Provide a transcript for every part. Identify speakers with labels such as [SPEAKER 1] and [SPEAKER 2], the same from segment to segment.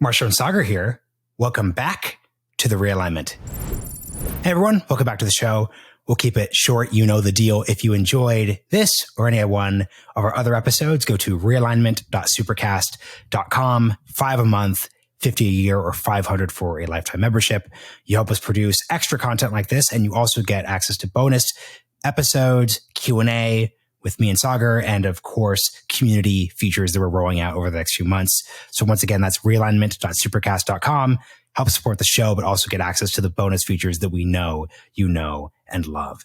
[SPEAKER 1] Marshall and Saagar here. Welcome back to the Realignment. Hey everyone, welcome back to the show. We'll keep it short. You know the deal. If you enjoyed this or any one of our other episodes, go to realignment.supercast.com, $5 a month, $50 a year, or $500 for a lifetime membership. You help us produce extra content like this, and you also get access to bonus episodes, Q&A with me and Saagar, and of course, community features that we're rolling out over the next few months. So once again, that's realignment.supercast.com. Help support the show, but also get access to the bonus features that we know you know and love.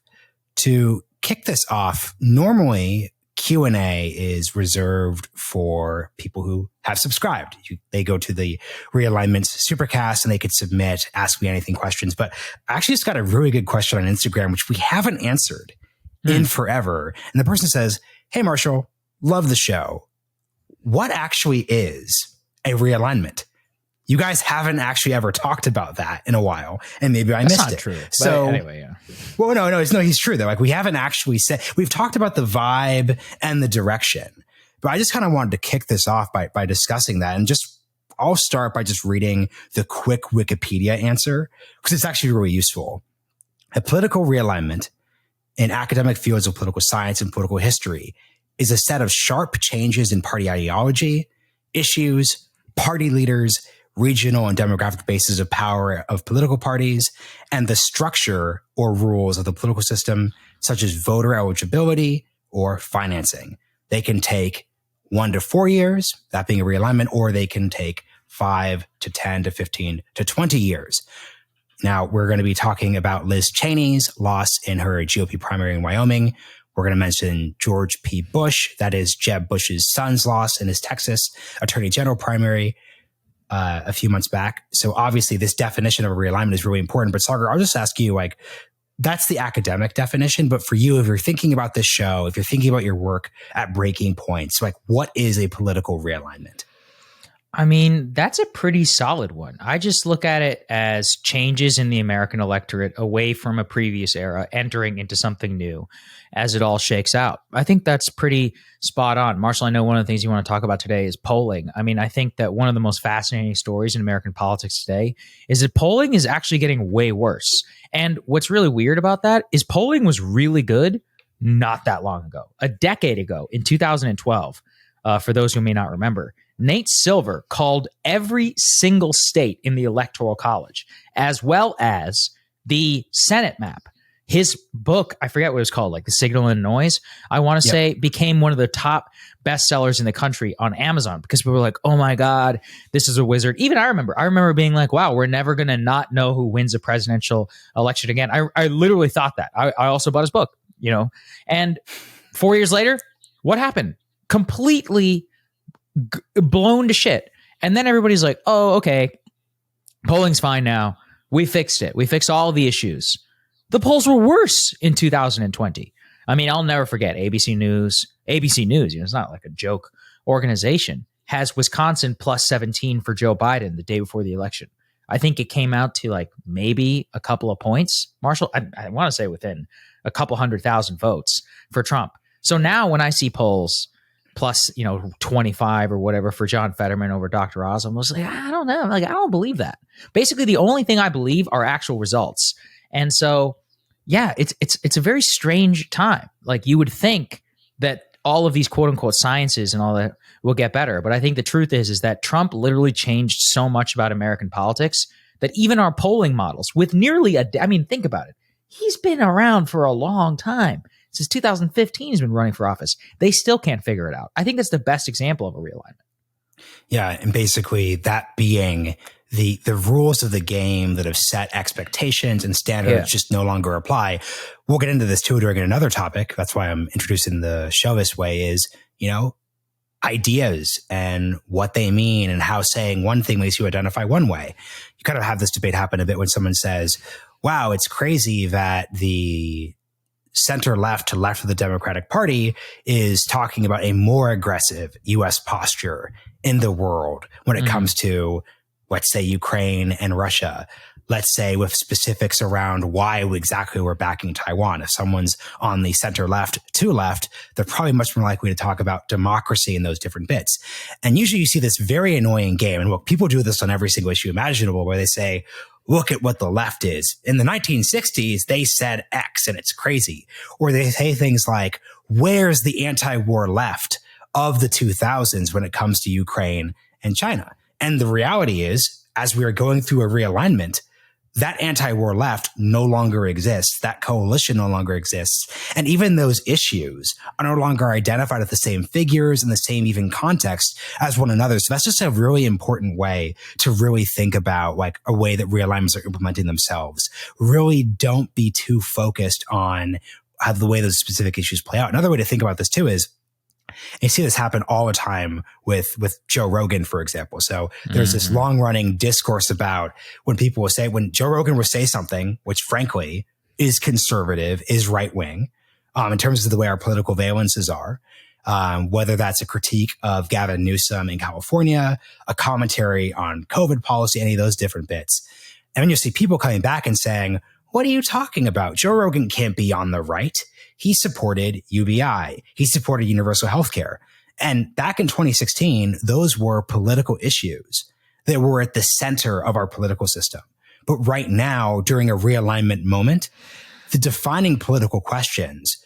[SPEAKER 1] To kick this off, normally Q&A is reserved for people who have subscribed. They go to the Realignment Supercast and they could submit Ask Me Anything questions. But I actually just got a really good question on Instagram, which we haven't answered in forever. And the person says, "Hey, Marshall, love the show. What actually is a realignment? You guys haven't actually ever talked about that in a while, and maybe I missed it."
[SPEAKER 2] True.
[SPEAKER 1] So
[SPEAKER 2] but anyway, yeah.
[SPEAKER 1] Well, no, he's true though. Like we haven't actually said, we've talked about the vibe and the direction, but I just kind of wanted to kick this off by discussing that. And I'll start by just reading the quick Wikipedia answer because it's actually really useful. A political realignment in academic fields of political science and political history is a set of sharp changes in party ideology, issues, party leaders, regional and demographic bases of power of political parties, and the structure or rules of the political system, such as voter eligibility or financing. They can take 1 to 4 years, that being a realignment, or they can take 5 to 10 to 15 to 20 years. Now, we're going to be talking about Liz Cheney's loss in her GOP primary in Wyoming. We're going to mention George P. Bush, that is Jeb Bush's son's loss in his Texas Attorney General primary a few months back. So obviously this definition of a realignment is really important. But Saagar, I'll just ask you, like, that's the academic definition. But for you, if you're thinking about this show, if you're thinking about your work at breaking points, like what is a political realignment?
[SPEAKER 2] I mean, that's a pretty solid one. I just look at it as changes in the American electorate away from a previous era, entering into something new as it all shakes out. I think that's pretty spot on. Marshall, I know one of the things you want to talk about today is polling. I mean, I think that one of the most fascinating stories in American politics today is that polling is actually getting way worse. And what's really weird about that is polling was really good not that long ago, a decade ago in 2012, for those who may not remember. Nate Silver called every single state in the Electoral College, as well as the Senate map. His book, I forget what it was called, like The Signal and Noise, I want to say became one of the top bestsellers in the country on Amazon because people were like, oh my God, this is a wizard. Even I remember being like, wow, we're never going to not know who wins a presidential election again. I literally thought that. I also bought his book, and 4 years later, what happened? Completely blown to shit. And then everybody's like, oh, okay, polling's fine now. We fixed it. We fixed all the issues. The polls were worse in 2020. I mean, I'll never forget ABC News, it's not like a joke organization, has Wisconsin plus 17 for Joe Biden the day before the election. I think it came out to like maybe a couple of points. Marshall, I want to say within a couple 100,000 votes for Trump. So now when I see polls plus, 25 or whatever for John Fetterman over Dr. Oz, I'm like, I don't know. I don't believe that. Basically, the only thing I believe are actual results. And so, yeah, it's a very strange time. Like you would think that all of these quote unquote sciences and all that will get better. But I think the truth is that Trump literally changed so much about American politics that even our polling models with nearly think about it. He's been around for a long time. Since 2015, he's been running for office. They still can't figure it out. I think that's the best example of a realignment.
[SPEAKER 1] Yeah. And basically that being the rules of the game that have set expectations and standards just no longer apply. We'll get into this too during another topic. That's why I'm introducing the show this way is, ideas and what they mean and how saying one thing makes you identify one way. You kind of have this debate happen a bit when someone says, wow, it's crazy that the center left to left of the Democratic Party is talking about a more aggressive U.S. posture in the world when it comes to let's say Ukraine and Russia, let's say with specifics around why exactly we're backing Taiwan. If someone's on the center left to left, they're probably much more likely to talk about democracy in those different bits. And usually you see this very annoying game. And look, people do this on every single issue imaginable where they say, look at what the left is. In the 1960s, they said X and it's crazy. Or they say things like, where's the anti-war left of the 2000s when it comes to Ukraine and China? And the reality is, as we are going through a realignment, that anti-war left no longer exists. That coalition no longer exists. And even those issues are no longer identified at the same figures and the same even context as one another. So that's just a really important way to really think about like a way that realignments are implementing themselves. Really don't be too focused on how the way those specific issues play out. Another way to think about this too is, you see this happen all the time with Joe Rogan, for example. So there's this long running discourse about when people will say, when Joe Rogan will say something, which frankly is conservative, is right wing, in terms of the way our political valences are, whether that's a critique of Gavin Newsom in California, a commentary on COVID policy, any of those different bits. And then you'll see people coming back and saying, what are you talking about? Joe Rogan can't be on the right. He supported UBI. He supported universal healthcare. And back in 2016, those were political issues that were at the center of our political system. But right now, during a realignment moment, the defining political questions,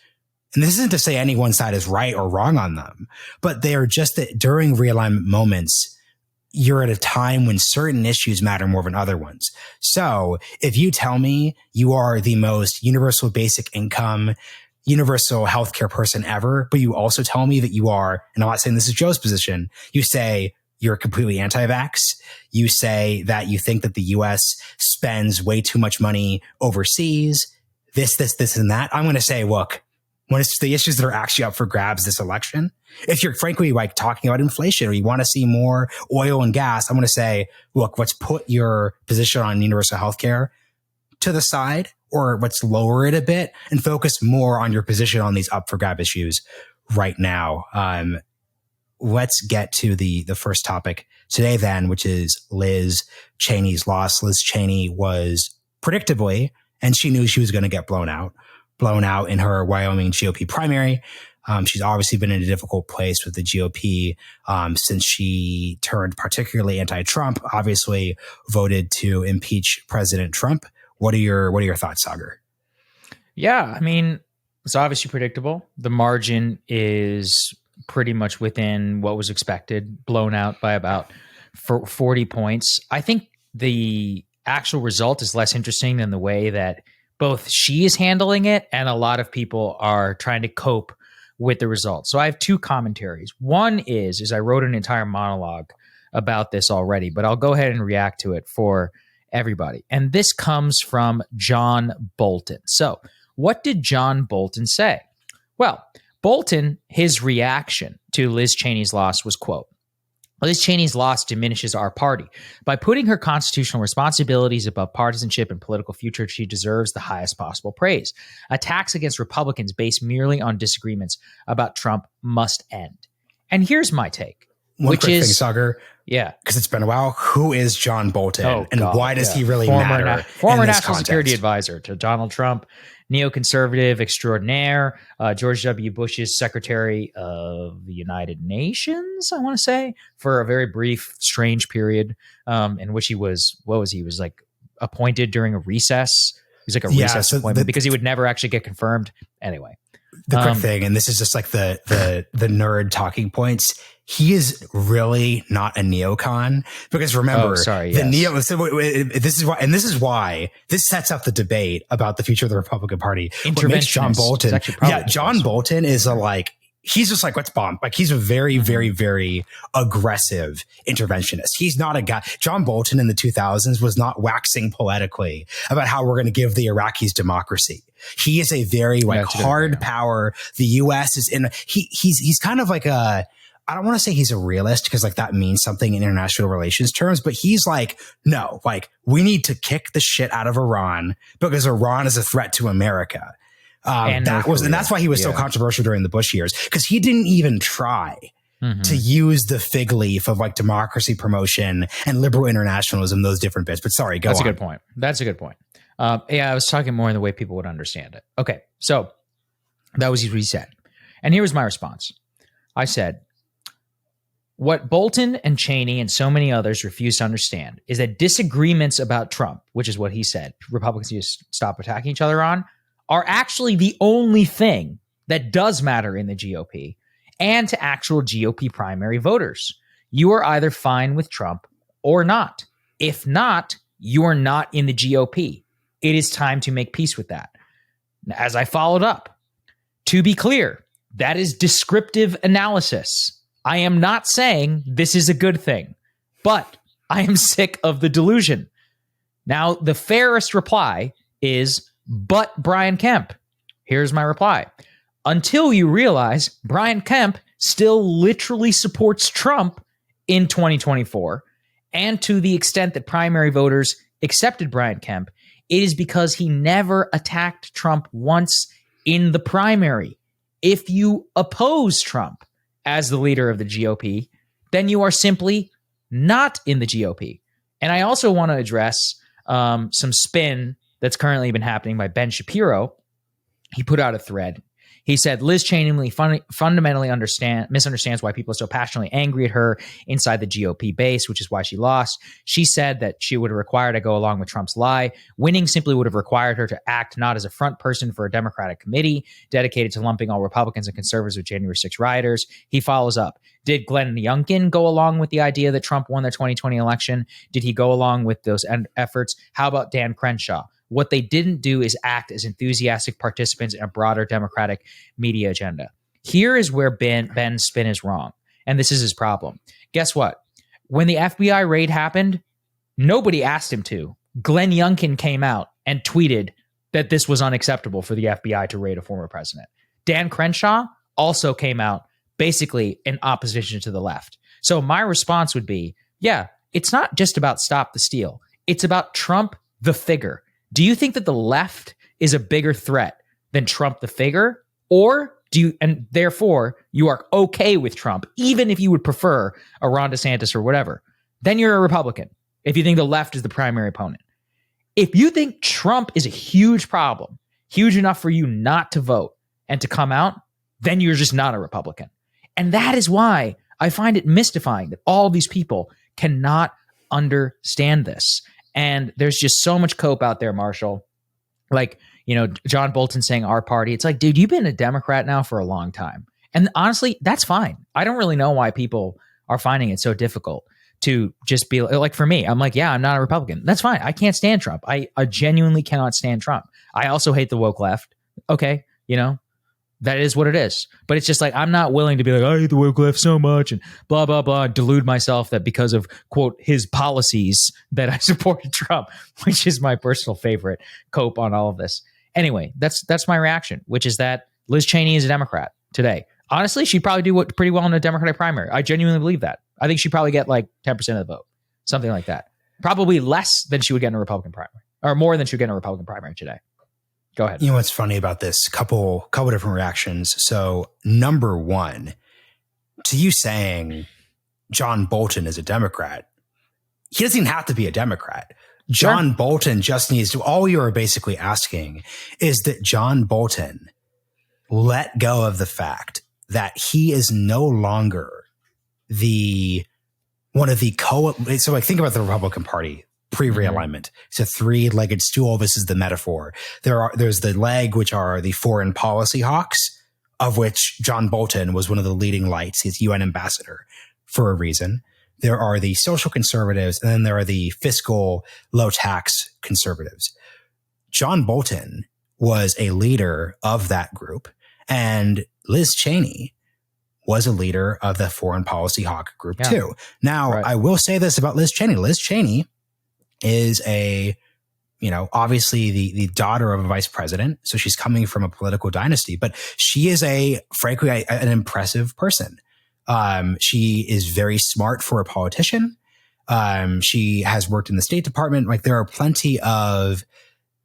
[SPEAKER 1] and this isn't to say any one side is right or wrong on them, but they are just that during realignment moments, you're at a time when certain issues matter more than other ones. So if you tell me you are the most universal basic income, universal healthcare person ever, but you also tell me that you are, and I'm not saying this is Joe's position, you say you're completely anti-vax, you say that you think that the US spends way too much money overseas, this, and that, I'm going to say, look, when it's the issues that are actually up for grabs this election, if you're frankly like talking about inflation or you want to see more oil and gas, I'm going to say, look, let's put your position on universal healthcare to the side, or let's lower it a bit and focus more on your position on these up for grab issues right now. Let's get to the first topic today then, which is Liz Cheney's loss. Liz Cheney was predictably, and she knew she was going to get blown out in her Wyoming GOP primary. She's obviously been in a difficult place with the GOP since she turned particularly anti-Trump, obviously voted to impeach President Trump. What are your thoughts, Saagar?
[SPEAKER 2] Yeah, I mean, it's obviously predictable. The margin is pretty much within what was expected, blown out by about 40 points. I think the actual result is less interesting than the way that both she is handling it and a lot of people are trying to cope with the result. So I have two commentaries. One is I wrote an entire monologue about this already, but I'll go ahead and react to it for everybody. And this comes from John Bolton. So what did John Bolton say? Well, Bolton, his reaction to Liz Cheney's loss was, quote, Liz Cheney's loss diminishes our party. By putting her constitutional responsibilities above partisanship and political future, she deserves the highest possible praise. Attacks against Republicans based merely on disagreements about Trump must end. And here's my take.
[SPEAKER 1] One quick thing, Saagar.
[SPEAKER 2] Yeah.
[SPEAKER 1] Because it's been a while. Who is John Bolton? Why does he really matter?
[SPEAKER 2] Former national security advisor to Donald Trump, neoconservative extraordinaire, George W. Bush's Secretary of the United Nations, I want to say, for a very brief, strange period in which he was, he was like appointed during a recess. He was like a recess appointment because he would never actually get confirmed. Anyway.
[SPEAKER 1] The quick thing, and this is just like the nerd talking points. He is really not a neocon because remember, this is why this sets up the debate about the future of the Republican Party. What makes John Bolton? John Bolton is he's just like, let's bomb. Like he's a very, very, very aggressive interventionist. He's not a guy. John Bolton in the 2000s was not waxing poetically about how we're going to give the Iraqis democracy. He is a very hard power. The U.S. is in. He's kind of like a. I don't want to say he's a realist because that means something in international relations terms, but he's like, no, we need to kick the shit out of Iran because Iran is a threat to America. And that's why he was so controversial during the Bush years because he didn't even try to use the fig leaf of like democracy promotion and liberal internationalism, those different bits. But sorry, go on.
[SPEAKER 2] That's a good point. That's a good point. Yeah, I was talking more in the way people would understand it. Okay, so that was what he said. And here was my response. I said, what Bolton and Cheney and so many others refuse to understand is that disagreements about Trump, which is what he said, Republicans need to stop attacking each other on, are actually the only thing that does matter in the GOP and to actual GOP primary voters. You are either fine with Trump or not. If not, you are not in the GOP. It is time to make peace with that. As I followed up, to be clear, that is descriptive analysis. I am not saying this is a good thing, but I am sick of the delusion. Now, the fairest reply is, but Brian Kemp. Here's my reply. Until you realize Brian Kemp still literally supports Trump in 2024, and to the extent that primary voters accepted Brian Kemp, it is because he never attacked Trump once in the primary. If you oppose Trump as the leader of the GOP, then you are simply not in the GOP. And I also want to address some spin that's currently been happening by Ben Shapiro. He put out a thread. He said, Liz Cheney fundamentally misunderstands why people are so passionately angry at her inside the GOP base, which is why she lost. She said that she would have required to go along with Trump's lie. Winning simply would have required her to act not as a front person for a Democratic committee dedicated to lumping all Republicans and conservatives with January 6 rioters. He follows up. Did Glenn Youngkin go along with the idea that Trump won the 2020 election? Did he go along with those efforts? How about Dan Crenshaw? What they didn't do is act as enthusiastic participants in a broader Democratic media agenda. Here is where Ben's spin is wrong, and this is his problem. Guess what? When the FBI raid happened, nobody asked him to. Glenn Youngkin came out and tweeted that this was unacceptable for the FBI to raid a former president. Dan Crenshaw also came out basically in opposition to the left. So my response would be, yeah, it's not just about stop the steal. It's about Trump the figure. Do you think that the left is a bigger threat than Trump the figure? Or do you, and therefore you are okay with Trump, even if you would prefer a Ron DeSantis or whatever? Then you're a Republican, if you think the left is the primary opponent. If you think Trump is a huge problem, huge enough for you not to vote and to come out, then you're just not a Republican. And that is why I find it mystifying that all these people cannot understand this. And there's just so much cope out there, Marshall. Like, you know, John Bolton saying our party. It's like, dude, you've been a Democrat now for a long time. And honestly, that's fine. I don't really know why people are finding it so difficult to just be like, for me, I'm like, yeah, I'm not a Republican. That's fine. I can't stand Trump. I genuinely cannot stand Trump. I also hate the woke left. Okay, you know, that is what it is. But it's just like, I'm not willing to be like, I hate the woke left so much and blah, blah, blah, delude myself that because of, quote, his policies that I supported Trump, which is my personal favorite cope on all of this. Anyway, that's my reaction, which is that Liz Cheney is a Democrat today. Honestly, she'd probably do pretty well in a Democratic primary. I genuinely believe that. I think she'd probably get like 10% of the vote, something like that. Probably less than she would get in a Republican primary, or more than she would get in a Republican primary today. Go ahead.
[SPEAKER 1] You know what's funny about this? Couple different reactions. So number one, to you saying John Bolton is a Democrat, he doesn't even have to be a Democrat. John Bolton just needs to, all you are basically asking is that John Bolton let go of the fact that he is no longer one of the so like think about the Republican Party pre-realignment. It's a three-legged stool. This is the metaphor. There's the leg, which are the foreign policy hawks, of which John Bolton was one of the leading lights. He's UN ambassador for a reason. There are the social conservatives, and then there are the fiscal low tax conservatives. John Bolton was a leader of that group, and Liz Cheney was a leader of the foreign policy hawk group too. Now, I will say this about Liz Cheney. Liz Cheney is obviously the daughter of a vice president. So she's coming from a political dynasty, but she is frankly, an impressive person. She is very smart for a politician. She has worked in the State Department. Like, there are plenty of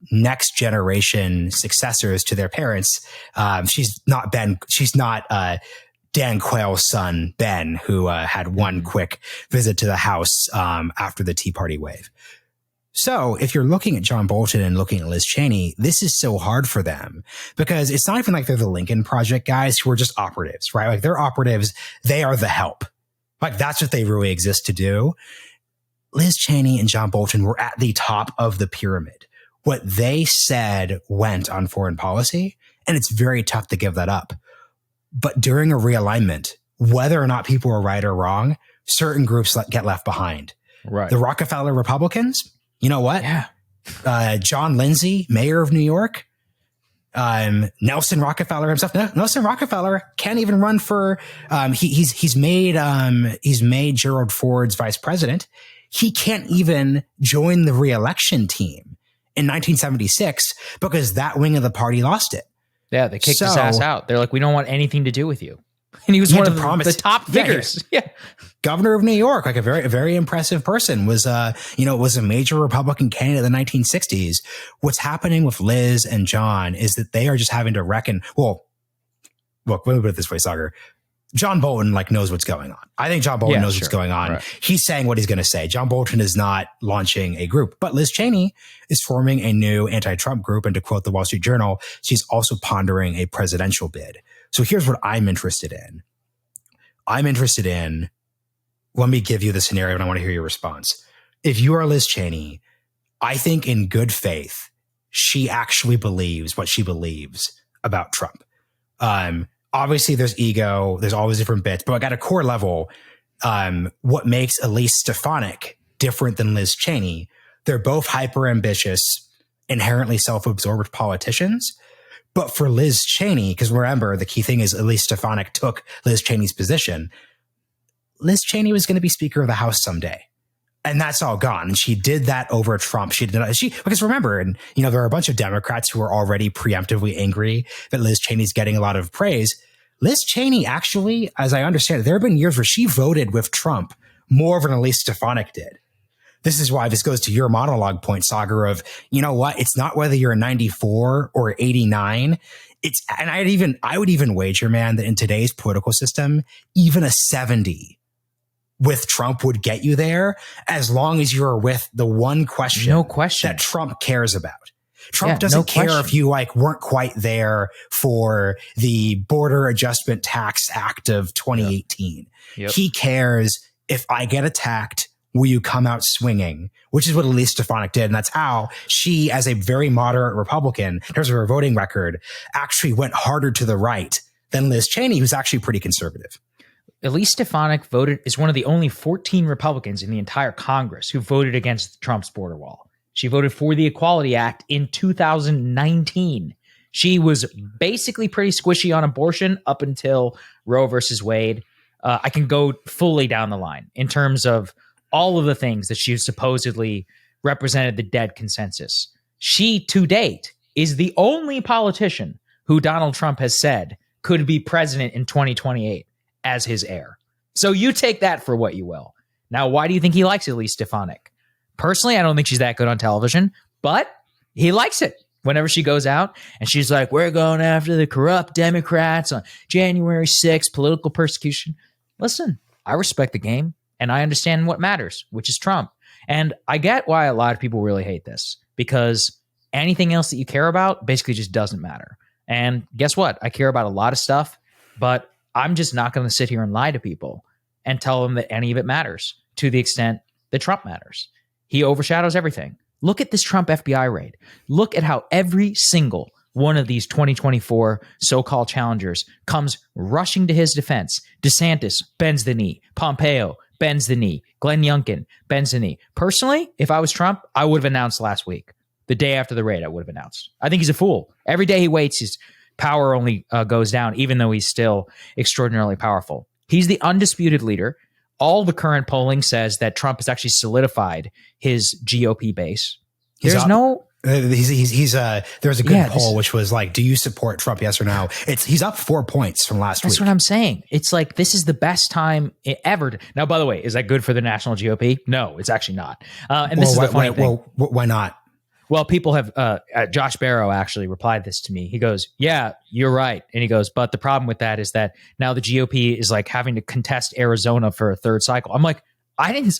[SPEAKER 1] next generation successors to their parents. She's not Dan Quayle's son, Ben, who had one quick visit to the House after the Tea Party wave. So if you're looking at John Bolton and looking at Liz Cheney, this is so hard for them because it's not even like they're the Lincoln Project guys who are just operatives, right? Like they're operatives. They are the help. Like that's what they really exist to do. Liz Cheney and John Bolton were at the top of the pyramid. What they said went on foreign policy, and it's very tough to give that up. But during a realignment, whether or not people are right or wrong, certain groups get left behind.
[SPEAKER 2] Right.
[SPEAKER 1] The Rockefeller Republicans, you know what?
[SPEAKER 2] Yeah.
[SPEAKER 1] John Lindsay, mayor of New York, Nelson Rockefeller himself. Nelson Rockefeller can't even run for. He's made Gerald Ford's vice president. He can't even join the re-election team in 1976 because that wing of the party lost it.
[SPEAKER 2] Yeah, they kicked his ass out. They're like, we don't want anything to do with you. And he was one of the top figures. Yeah.
[SPEAKER 1] Governor of New York, like a very, very impressive person, was a major Republican candidate in the 1960s. What's happening with Liz and John is that they are just having to reckon. Well, look, let me put it this way, Saagar. John Bolton knows what's going on. I think John Bolton knows what's going on. Right. He's saying what he's going to say. John Bolton is not launching a group, but Liz Cheney is forming a new anti-Trump group. And to quote the Wall Street Journal, she's also pondering a presidential bid. So here's what I'm interested in. Let me give you the scenario and I want to hear your response. If you are Liz Cheney, I think in good faith, she actually believes what she believes about Trump. Obviously there's ego, there's always different bits, but at a core level, what makes Elise Stefanik different than Liz Cheney, they're both hyper ambitious, inherently self-absorbed politicians. But for Liz Cheney, because remember, the key thing is Elise Stefanik took Liz Cheney's position. Liz Cheney was going to be Speaker of the House someday. And that's all gone. And she did that over Trump. Because remember, and there are a bunch of Democrats who are already preemptively angry that Liz Cheney's getting a lot of praise. Liz Cheney actually, as I understand it, there have been years where she voted with Trump more than Elise Stefanik did. This is why this goes to your monologue point, Saagar, of, you know what? It's not whether you're a 94 or 89. I would even wager, man, that in today's political system, even a 70 with Trump would get you there as long as you're with the one question, that Trump cares about. Trump doesn't care if you weren't quite there for the Border Adjustment Tax Act of 2018. Yep. He cares, if I get attacked, will you come out swinging? Which is what Elise Stefanik did. And that's how she, as a very moderate Republican, in terms of her voting record, actually went harder to the right than Liz Cheney, who's actually pretty conservative.
[SPEAKER 2] Elise Stefanik is one of the only 14 Republicans in the entire Congress who voted against Trump's border wall. She voted for the Equality Act in 2019. She was basically pretty squishy on abortion up until Roe versus Wade. I can go fully down the line in terms of all of the things that she supposedly represented the dead consensus. She, to date, is the only politician who Donald Trump has said could be president in 2028 as his heir. So you take that for what you will. Now, why do you think he likes Elise Stefanik? Personally, I don't think she's that good on television, but he likes it. Whenever she goes out and she's like, we're going after the corrupt Democrats on January 6th, political persecution. Listen, I respect the game and I understand what matters, which is Trump. And I get why a lot of people really hate this, because anything else that you care about basically just doesn't matter. And guess what? I care about a lot of stuff, but I'm just not going to sit here and lie to people and tell them that any of it matters to the extent that Trump matters. He overshadows everything. Look at this Trump FBI raid. Look at how every single one of these 2024 so-called challengers comes rushing to his defense. DeSantis bends the knee. Pompeo bends the knee. Glenn Youngkin bends the knee. Personally, if I was Trump, I would have announced last week. The day after the raid, I would have announced. I think he's a fool. Every day he waits, his power only goes down, even though he's still extraordinarily powerful. He's the undisputed leader. All the current polling says that Trump has actually solidified his GOP base. There's a good poll which was like, do you support Trump? Yes or no? He's up 4 points from last week. That's what I'm saying. It's like, this is the best time ever. Now, by the way, is that good for the national GOP? No, it's actually not. And this is the funny thing.
[SPEAKER 1] Well, why not?
[SPEAKER 2] Well, people have, Josh Barrow actually replied this to me. He goes, yeah, you're right. And he goes, but the problem with that is that now the GOP is like having to contest Arizona for a third cycle. I'm like, I didn't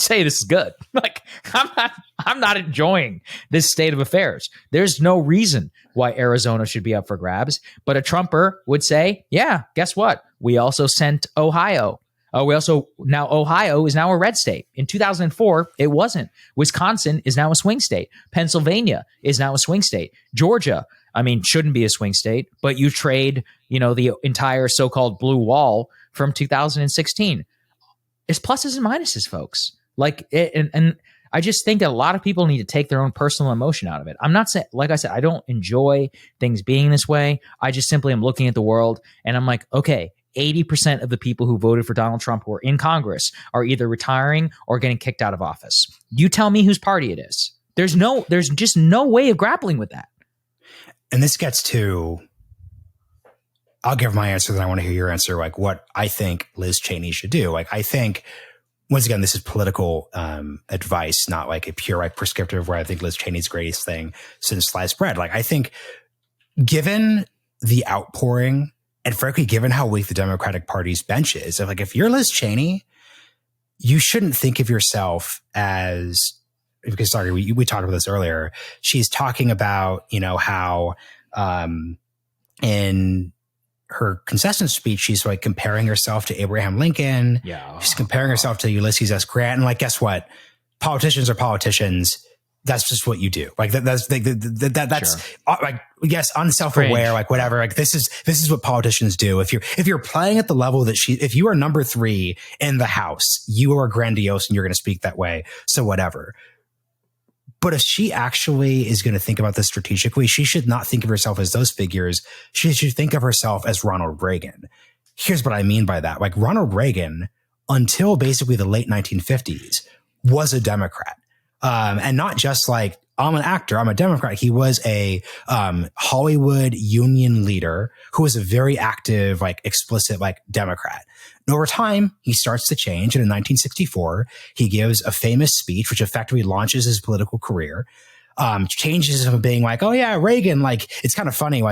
[SPEAKER 2] say this is good. Like, I'm not enjoying this state of affairs. There's no reason why Arizona should be up for grabs. But a Trumper would say, yeah, guess what? We also sent Ohio. Now Ohio is now a red state. In 2004, it wasn't. Wisconsin is now a swing state. Pennsylvania is now a swing state. Georgia, shouldn't be a swing state, but you trade, the entire so-called blue wall from 2016. It's pluses and minuses, folks. And I just think that a lot of people need to take their own personal emotion out of it. I'm not saying, like I said, I don't enjoy things being this way. I just simply am looking at the world and I'm like, okay, 80% of the people who voted for Donald Trump who are in Congress are either retiring or getting kicked out of office. You tell me whose party it is. There's just no way of grappling with that.
[SPEAKER 1] And this gets to, I'll give my answer, then I want to hear your answer, like what I think Liz Cheney should do. Like, I think, once again, this is political advice, not like a pure like prescriptive where I think Liz Cheney's greatest thing since sliced bread. Like, I think given the outpouring and frankly, given how weak the Democratic Party's bench is, if you're Liz Cheney, you shouldn't think of yourself as, because sorry, we talked about this earlier. She's talking about, how in her concession speech, she's like comparing herself to Abraham Lincoln.
[SPEAKER 2] Yeah.
[SPEAKER 1] She's comparing herself to Ulysses S. Grant. And guess what? Politicians are politicians. That's just what you do. That's sure. Yes, unself-aware,
[SPEAKER 2] Fringe.
[SPEAKER 1] Whatever. This is what politicians do. If you're playing at the level that if you are number 3 in the House, you are grandiose and you're going to speak that way. So whatever. But if she actually is going to think about this strategically, she should not think of herself as those figures. She should think of herself as Ronald Reagan. Here's what I mean by that. Ronald Reagan, until basically the late 1950s, was a Democrat. And not just I'm an actor, I'm a Democrat. He was a Hollywood union leader who was a very active, explicit, Democrat. And over time, he starts to change. And in 1964, he gives a famous speech, which effectively launches his political career, changes him from being oh yeah, Reagan. It's kind of funny.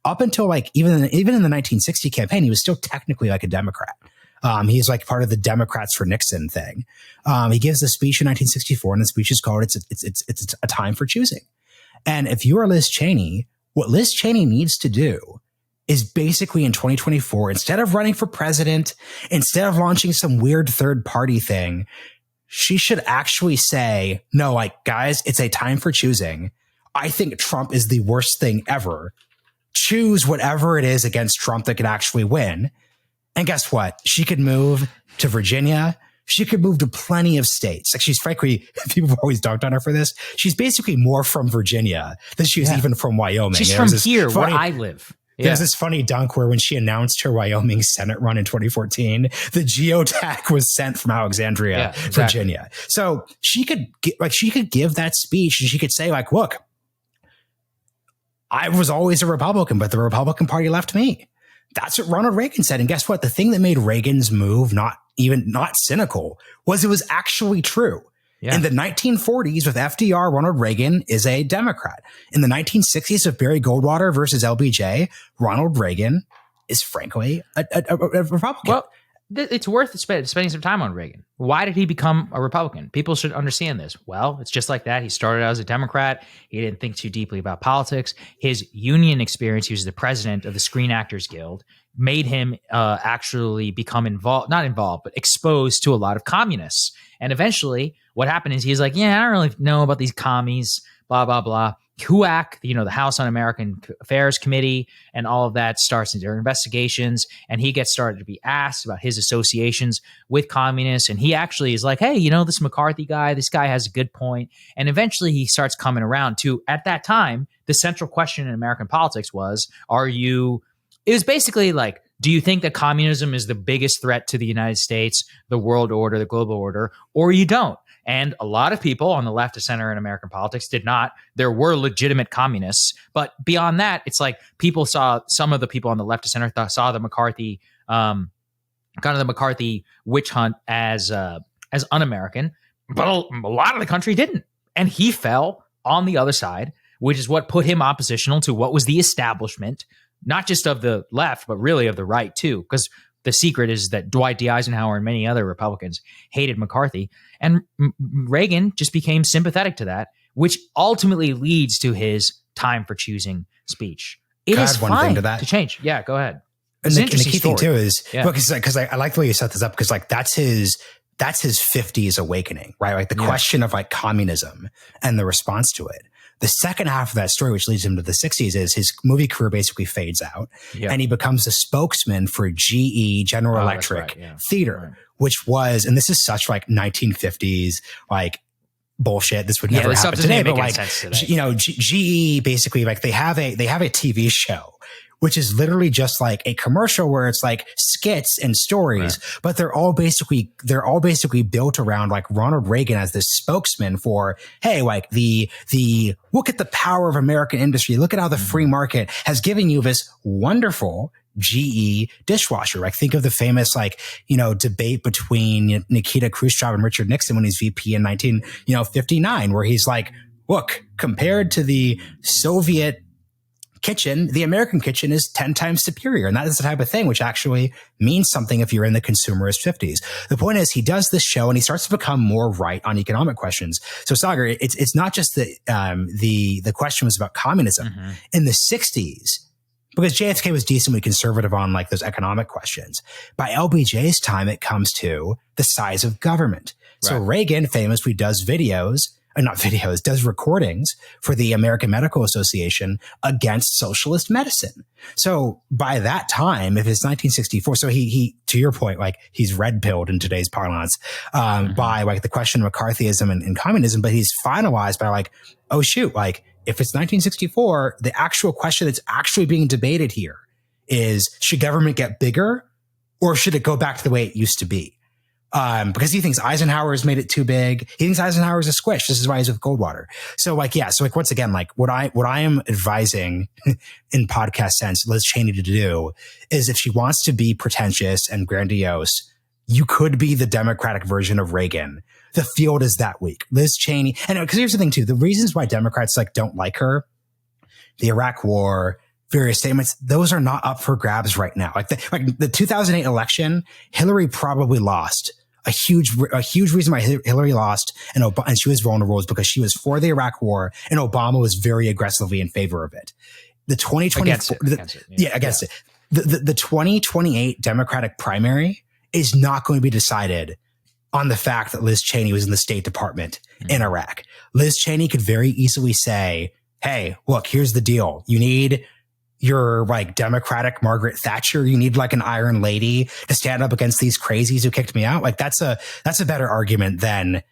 [SPEAKER 1] Up until even in the 1960 campaign, he was still technically a Democrat. He's part of the Democrats for Nixon thing. He gives the speech in 1964, and the speech is called "It's a Time for Choosing." And if you are Liz Cheney, what Liz Cheney needs to do is basically in 2024, instead of running for president, instead of launching some weird third party thing, she should actually say, "No, guys, it's a time for choosing. I think Trump is the worst thing ever. Choose whatever it is against Trump that can actually win." And guess what? She could move to Virginia. She could move to plenty of states. She's frankly, people have always dogged on her for this. She's basically more from Virginia than she is even from Wyoming.
[SPEAKER 2] She's from here, where I live.
[SPEAKER 1] There's this funny dunk where when she announced her Wyoming Senate run in 2014, the geotag was sent from Alexandria, Virginia. So she could give that speech and she could say look, I was always a Republican, but the Republican Party left me. That's what Ronald Reagan said. And guess what? The thing that made Reagan's move not cynical was it was actually true. Yeah. In the 1940s with FDR, Ronald Reagan is a Democrat. In the 1960s with Barry Goldwater versus LBJ, Ronald Reagan is frankly a Republican.
[SPEAKER 2] Well, it's worth spending some time on Reagan. Why did he become a Republican? People should understand this. Well, it's just like that. He started out as a Democrat. He didn't think too deeply about politics. His union experience, he was the president of the Screen Actors Guild, made him actually become not involved, but exposed to a lot of communists. And eventually what happened is he's like, yeah, I don't really know about these commies, blah, blah, blah. HUAC, the House Un-American Affairs Committee and all of that starts their investigations, and he gets started to be asked about his associations with communists. And he actually is like, hey, this McCarthy guy, this guy has a good point. And eventually he starts coming around to, at that time, the central question in American politics was, it was basically do you think that communism is the biggest threat to the United States, the world order, the global order, or you don't? And a lot of people on the left of center in American politics did not. There were legitimate communists. But beyond that, it's some of the people on the left of center saw the McCarthy, kind of the McCarthy witch hunt as un-American. But a lot of the country didn't. And he fell on the other side, which is what put him oppositional to what was the establishment, not just of the left, but really of the right too. Because the secret is that Dwight D. Eisenhower and many other Republicans hated McCarthy. And Reagan just became sympathetic to that, which ultimately leads to his time for choosing speech. It is fine to change. Yeah, go ahead.
[SPEAKER 1] And the key thing too is, because I like the way you set this up, because like that's his 50s awakening, right? Like the question of like communism and the response to it. The second half of that story, which leads him to the 60s, is his movie career basically fades out and he becomes the spokesman for GE, General Electric Theater, which was, and this is such like 1950s, like bullshit. This would never happen today, but like, you know, GE basically, like they have a TV show, which is literally just like a commercial where it's like skits and stories, but they're all basically built around like Ronald Reagan as this spokesman for, hey, like the look at the power of American industry. Look at how the free market has given you this wonderful GE dishwasher. Like think of the famous, like, you know, debate between Nikita Khrushchev and Richard Nixon when he's VP in 1959, where he's like, look, compared to the Soviet kitchen, the American kitchen is 10 times superior. And that is the type of thing which actually means something if you're in the consumerist 50s. The point is he does this show and he starts to become more right on economic questions. So Saagar, it's not just that the question was about communism. In the 60s, because JFK was decently conservative on like those economic questions. By LBJ's time, it comes to the size of government. So Reagan famously does does recordings for the American Medical Association against socialist medicine. So by that time, if it's 1964, so he to your point, like he's red pilled in today's parlance, by like the question of McCarthyism and communism, but he's finalized by like, oh shoot, like if it's 1964, the actual question that's actually being debated here is, should government get bigger or should it go back to the way it used to be? Because he thinks Eisenhower has made it too big. He thinks Eisenhower is a squish. This is why he's with Goldwater. So like, yeah. So like, once again, like what I am advising in podcast sense, Liz Cheney to do is if she wants to be pretentious and grandiose, you could be the Democratic version of Reagan. The field is that weak. Liz Cheney. And because here's the thing too, the reasons why Democrats like don't like her, the Iraq War, various statements, those are not up for grabs right now. Like the 2008 election, Hillary probably lost. A huge reason why Hillary lost and she was vulnerable was because she was for the Iraq War and Obama was very aggressively in favor of it. The 2024, against it. The 2028 Democratic primary is not going to be decided on the fact that Liz Cheney was in the State Department in Iraq. Liz Cheney could very easily say, hey, look, here's the deal. You need your like Democratic Margaret Thatcher. You need like an Iron Lady to stand up against these crazies who kicked me out. Like that's a better argument than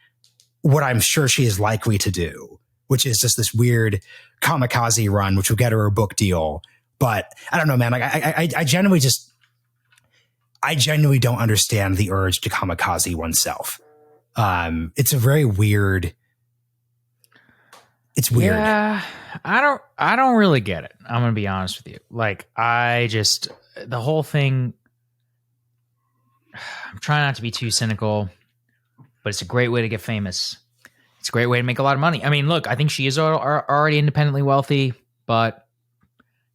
[SPEAKER 1] what I'm sure she is likely to do, which is just this weird kamikaze run, which will get her a book deal. But I don't know, man. Like I genuinely don't understand the urge to kamikaze oneself. It's a very weird. It's weird.
[SPEAKER 2] Yeah, I don't really get it. I'm going to be honest with you. Like the whole thing, I'm trying not to be too cynical, but it's a great way to get famous. It's a great way to make a lot of money. I mean, look, I think she is already independently wealthy, but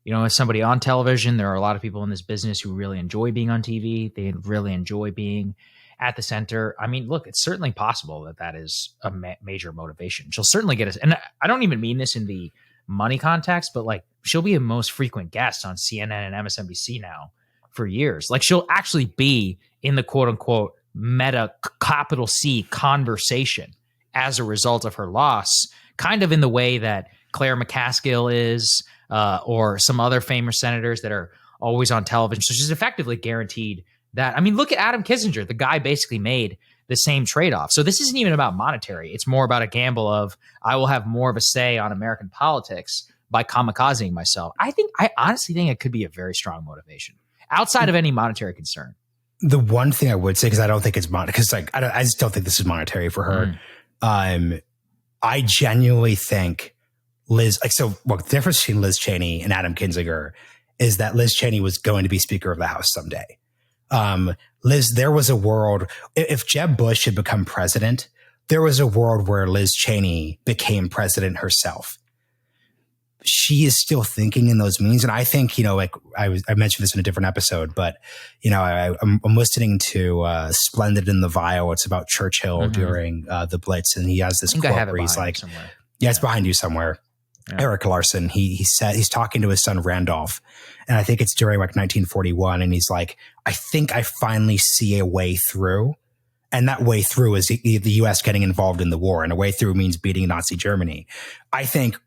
[SPEAKER 2] you know, as somebody on television, there are a lot of people in this business who really enjoy being on TV. They really enjoy being at the center. I mean, look, it's certainly possible that is a major motivation. She'll certainly get us. And I don't even mean this in the money context, but like she'll be a most frequent guest on CNN and MSNBC now for years. Like she'll actually be in the quote unquote meta capital C conversation as a result of her loss, kind of in the way that Claire McCaskill is, or some other famous senators that are always on television. So she's effectively guaranteed that. I mean, look at Adam Kinzinger. The guy basically made the same trade-off. So this isn't even about monetary. It's more about a gamble of, I will have more of a say on American politics by kamikazing myself. I honestly think it could be a very strong motivation outside of any monetary concern.
[SPEAKER 1] The one thing I would say, because I don't think it's because like I just don't think this is monetary for her. I genuinely think Liz, like, so what the difference between Liz Cheney and Adam Kinzinger is that Liz Cheney was going to be Speaker of the House someday. Liz, there was a world, if Jeb Bush had become president, there was a world where Liz Cheney became president herself. She is still thinking in those means. And I think, like I mentioned this in a different episode, but, I'm listening to Splendid in the Vile. It's about Churchill during the Blitz. And he has this quote where he's like, it's behind you somewhere. Yeah. Eric Larson, he said, he's talking to his son Randolph. And I think it's during like 1941. And he's like, I think I finally see a way through. And that way through is the U.S. getting involved in the war. And a way through means beating Nazi Germany. I think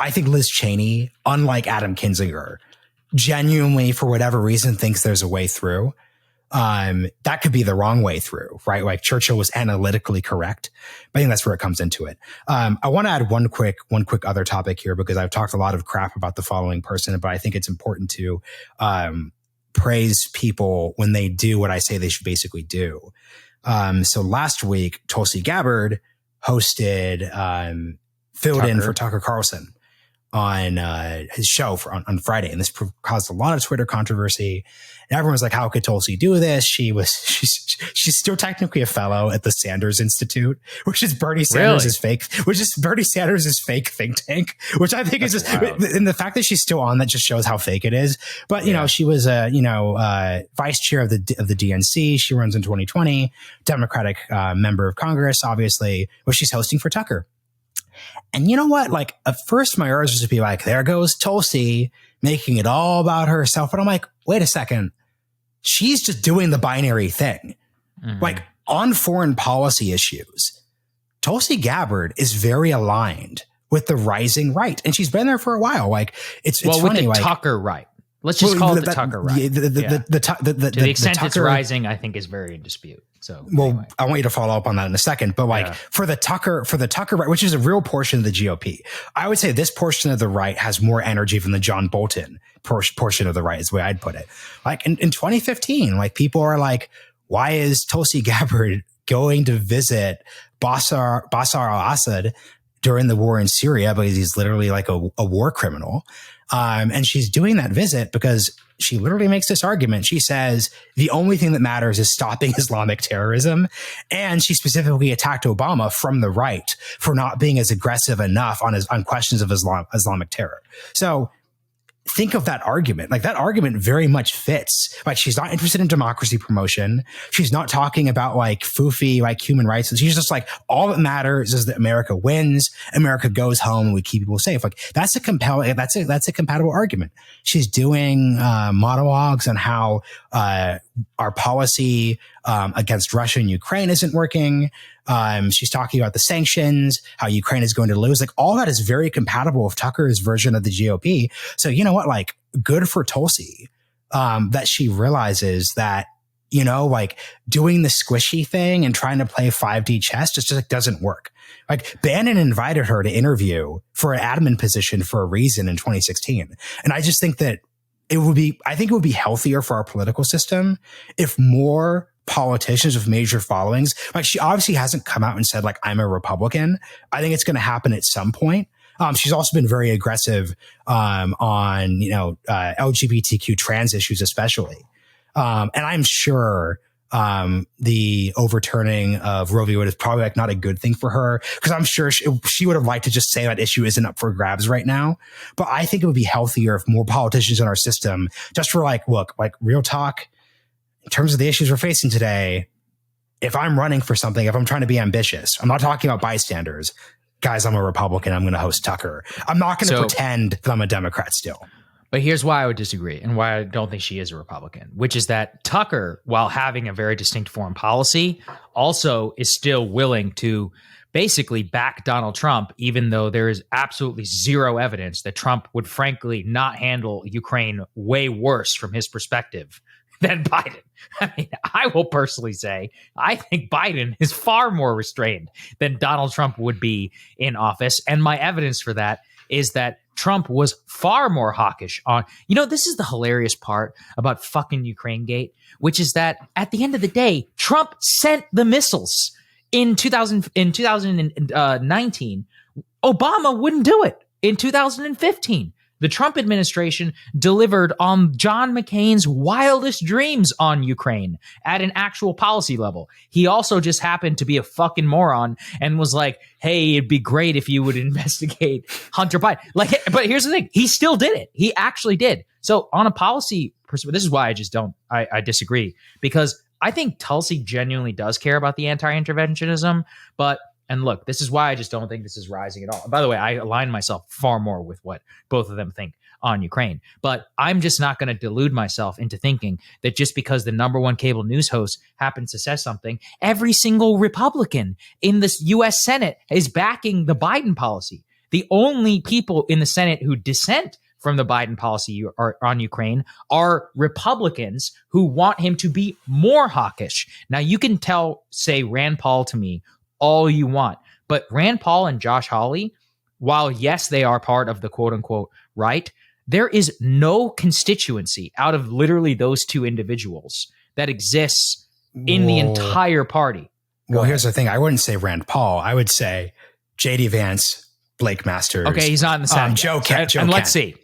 [SPEAKER 1] Liz Cheney, unlike Adam Kinzinger, genuinely, for whatever reason, thinks there's a way through. That could be the wrong way through, right? Like Churchill was analytically correct. But I think that's where it comes into it. I want to add one quick other topic here, because I've talked a lot of crap about the following person, but I think it's important to praise people when they do what I say they should basically do. So last week, Tulsi Gabbard filled in for Tucker Carlson on his show on Friday. And this caused a lot of Twitter controversy. And everyone was like, how could Tulsi do this? She's still technically a fellow at the Sanders Institute, which is Bernie Sanders' fake think tank, which I think is just, and the fact that she's still on that just shows how fake it is. But, she was vice chair of the DNC. She runs in 2020, Democratic member of Congress, obviously, which she's hosting for Tucker. And you know what? Like, at first my urge was to be like, there goes Tulsi making it all about herself. But I'm like, wait a second. She's just doing the binary thing. Like, on foreign policy issues, Tulsi Gabbard is very aligned with the rising right. And she's been there for a while. Like, it's funny.
[SPEAKER 2] With the Tucker right. Let's just call it the Tucker right. To the extent it's rising, I think is very in dispute. So, anyway.
[SPEAKER 1] I want you to follow up on that in a second. But for the Tucker right, which is a real portion of the GOP, I would say this portion of the right has more energy than the John Bolton portion of the right, is the way I'd put it. Like in 2015, like people are like, why is Tulsi Gabbard going to visit Bashar al-Assad during the war in Syria? Because he's literally like a war criminal. And she's doing that visit because she literally makes this argument. She says the only thing that matters is stopping Islamic terrorism. And she specifically attacked Obama from the right for not being as aggressive enough on questions of Islamic terror. So think of that argument. Like, that argument very much fits. Like, she's not interested in democracy promotion. She's not talking about like foofy, like human rights. She's just like, all that matters is that America wins, America goes home, and we keep people safe. Like, that's a compatible argument. She's doing monologues on how our policy against Russia and Ukraine isn't working. She's talking about the sanctions, how Ukraine is going to lose. Like, all that is very compatible with Tucker's version of the GOP. So, you know what? Like, good for Tulsi that she realizes that, like, doing the squishy thing and trying to play 5D chess just like doesn't work. Like, Bannon invited her to interview for an admin position for a reason in 2016. And I just think that I think it would be healthier for our political system if more politicians with major followings, like, she obviously hasn't come out and said like, I'm a Republican. I think it's going to happen at some point. She's also been very aggressive on LGBTQ trans issues, especially. And I'm sure the overturning of Roe v. Wade is probably like not a good thing for her, because I'm sure she would have liked to just say that issue isn't up for grabs right now. But I think it would be healthier if more politicians in our system just were like, look, like, real talk, in terms of the issues we're facing today, if I'm running for something, if I'm trying to be ambitious, I'm not talking about bystanders. Guys, I'm a Republican. I'm going to host Tucker. I'm not going to pretend that I'm a Democrat still.
[SPEAKER 2] But here's why I would disagree, and why I don't think she is a Republican, which is that Tucker, while having a very distinct foreign policy, also is still willing to basically back Donald Trump, even though there is absolutely zero evidence that Trump would frankly not handle Ukraine way worse from his perspective than Biden. I mean, I will personally say, I think Biden is far more restrained than Donald Trump would be in office. And my evidence for that is that Trump was far more hawkish on, this is the hilarious part about fucking Ukraine Gate, which is that at the end of the day, Trump sent the missiles in 2019. Obama wouldn't do it in 2015. The Trump administration delivered on John McCain's wildest dreams on Ukraine at an actual policy level. He also just happened to be a fucking moron and was like, hey, it'd be great if you would investigate Hunter Biden. Like, but here's the thing. He still did it. He actually did. So on a policy perspective, this is why I disagree, because I think Tulsi genuinely does care about the anti-interventionism, and look, this is why I just don't think this is rising at all. And by the way, I align myself far more with what both of them think on Ukraine. But I'm just not going to delude myself into thinking that just because the number one cable news host happens to say something, every single Republican in the U.S. Senate is backing the Biden policy. The only people in the Senate who dissent from the Biden policy on Ukraine are Republicans who want him to be more hawkish. Now, you can say Rand Paul to me all you want, but Rand Paul and Josh Hawley, while yes, they are part of the quote unquote right, there is no constituency out of literally those two individuals that exists in the entire party.
[SPEAKER 1] Well, here's the thing. I wouldn't say Rand Paul. I would say J.D. Vance, Blake Masters.
[SPEAKER 2] Okay, he's not in the Senate.
[SPEAKER 1] Joe Kent.
[SPEAKER 2] And let's see.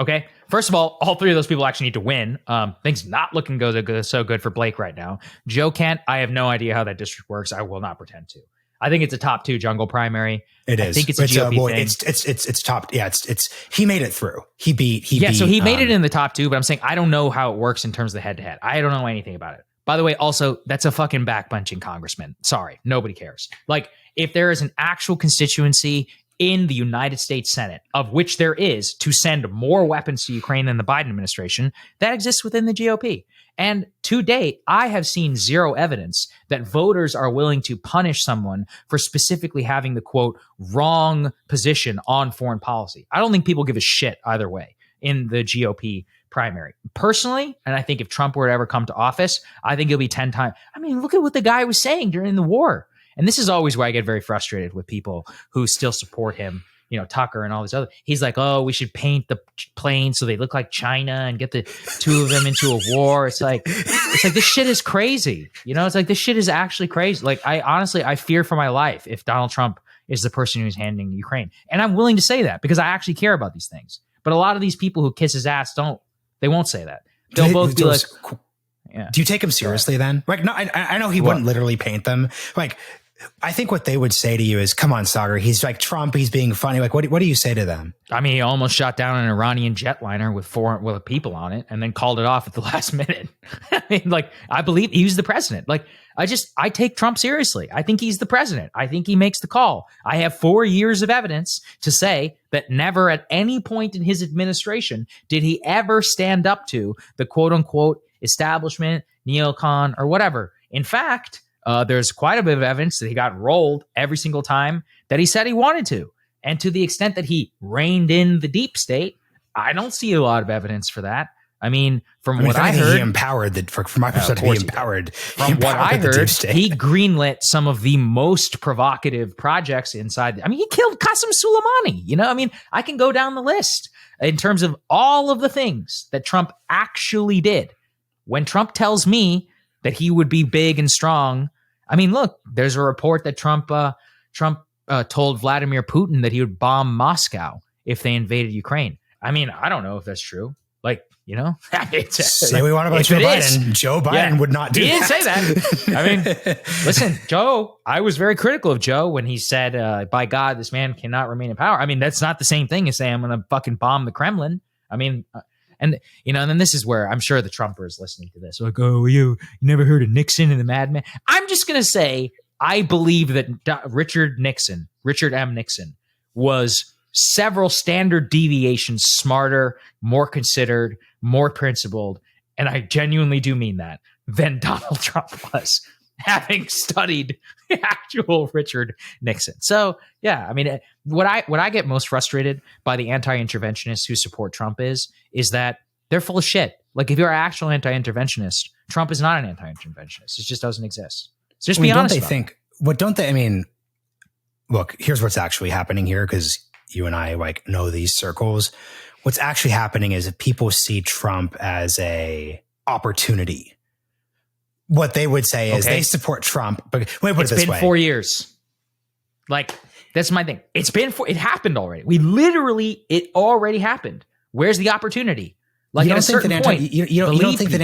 [SPEAKER 2] Okay. First of all three of those people actually need to win. Things not looking so good for Blake right now. Joe Kent, I have no idea how that district works. I will not pretend to. I think it's a top 2 jungle primary.
[SPEAKER 1] It is.
[SPEAKER 2] I think it's a GOP thing.
[SPEAKER 1] It's top. Yeah, it's he made it through. He beat.
[SPEAKER 2] So he made it in the top 2, but I'm saying I don't know how it works in terms of the head to head. I don't know anything about it. By the way, also, that's a fucking backbenching congressman. Sorry, nobody cares. Like, if there is an actual constituency in the United States Senate, of which there is, to send more weapons to Ukraine than the Biden administration, that exists within the GOP. And to date, I have seen zero evidence that voters are willing to punish someone for specifically having the, quote, wrong position on foreign policy. I don't think people give a shit either way in the GOP primary. Personally, and I think if Trump were to ever come to office, I think it'll be 10 times. I mean, look at what the guy was saying during the war. And this is always where I get very frustrated with people who still support him, Tucker and all these other. He's like, oh, we should paint the planes so they look like China and get the two of them into a war. It's like this shit is crazy. It's like this shit is actually crazy. Like, I fear for my life if Donald Trump is the person who's handling Ukraine. And I'm willing to say that because I actually care about these things. But a lot of these people who kiss his ass they won't say that. They'll both be like, yeah.
[SPEAKER 1] Do you take him seriously then? Like, no, I know he wouldn't literally paint them. Like, I think what they would say to you is, come on, Saagar, he's like Trump, he's being funny. Like, what do you say to them? I
[SPEAKER 2] mean, he almost shot down an Iranian jetliner with people on it and then called it off at the last minute. I mean, like, I believe he's the president. Like, I take Trump seriously. I think he's the president. I think he makes the call. I have 4 years of evidence to say that never at any point in his administration did he ever stand up to the quote unquote establishment, neocon, or whatever. In fact, there's quite a bit of evidence that he got rolled every single time that he said he wanted to. And to the extent that he reined in the deep state, I don't see a lot of evidence for that. I mean, from what I heard,
[SPEAKER 1] he empowered from my perspective, he empowered.
[SPEAKER 2] From what I heard, he greenlit some of the most provocative projects inside. I mean, he killed Qasem Soleimani. I mean, I can go down the list in terms of all of the things that Trump actually did. When Trump tells me that he would be big and strong, I mean, look, there's a report that Trump told Vladimir Putin that he would bomb Moscow if they invaded Ukraine. I mean, I don't know if that's true. Like,
[SPEAKER 1] say we want about Joe Biden. Joe Biden would not do that.
[SPEAKER 2] He didn't say that. I mean, listen, Joe, I was very critical of Joe when he said, by God, this man cannot remain in power. I mean, that's not the same thing as saying I'm going to fucking bomb the Kremlin. I mean, and then this is where I'm sure the Trumpers listening to this are like, oh, you never heard of Nixon and the madman? I'm just going to say, I believe that Richard M. Nixon was several standard deviations smarter, more considered, more principled, and I genuinely do mean that, than Donald Trump was, having studied the actual Richard Nixon. So, yeah, I mean, what I get most frustrated by the anti-interventionists who support Trump is that they're full of shit. Like, if you're an actual anti-interventionist, Trump is not an anti-interventionist. It just doesn't exist. So just be honest about it.
[SPEAKER 1] I mean, look, here's what's actually happening here, because you and I know these circles. What's actually happening is that people see Trump as a opportunity. What they would say is they support Trump, but let me put it this way.
[SPEAKER 2] It's been 4 years. Like, that's my thing. It happened already. It already happened. Where's the opportunity? Like, at a certain point,
[SPEAKER 1] you don't think the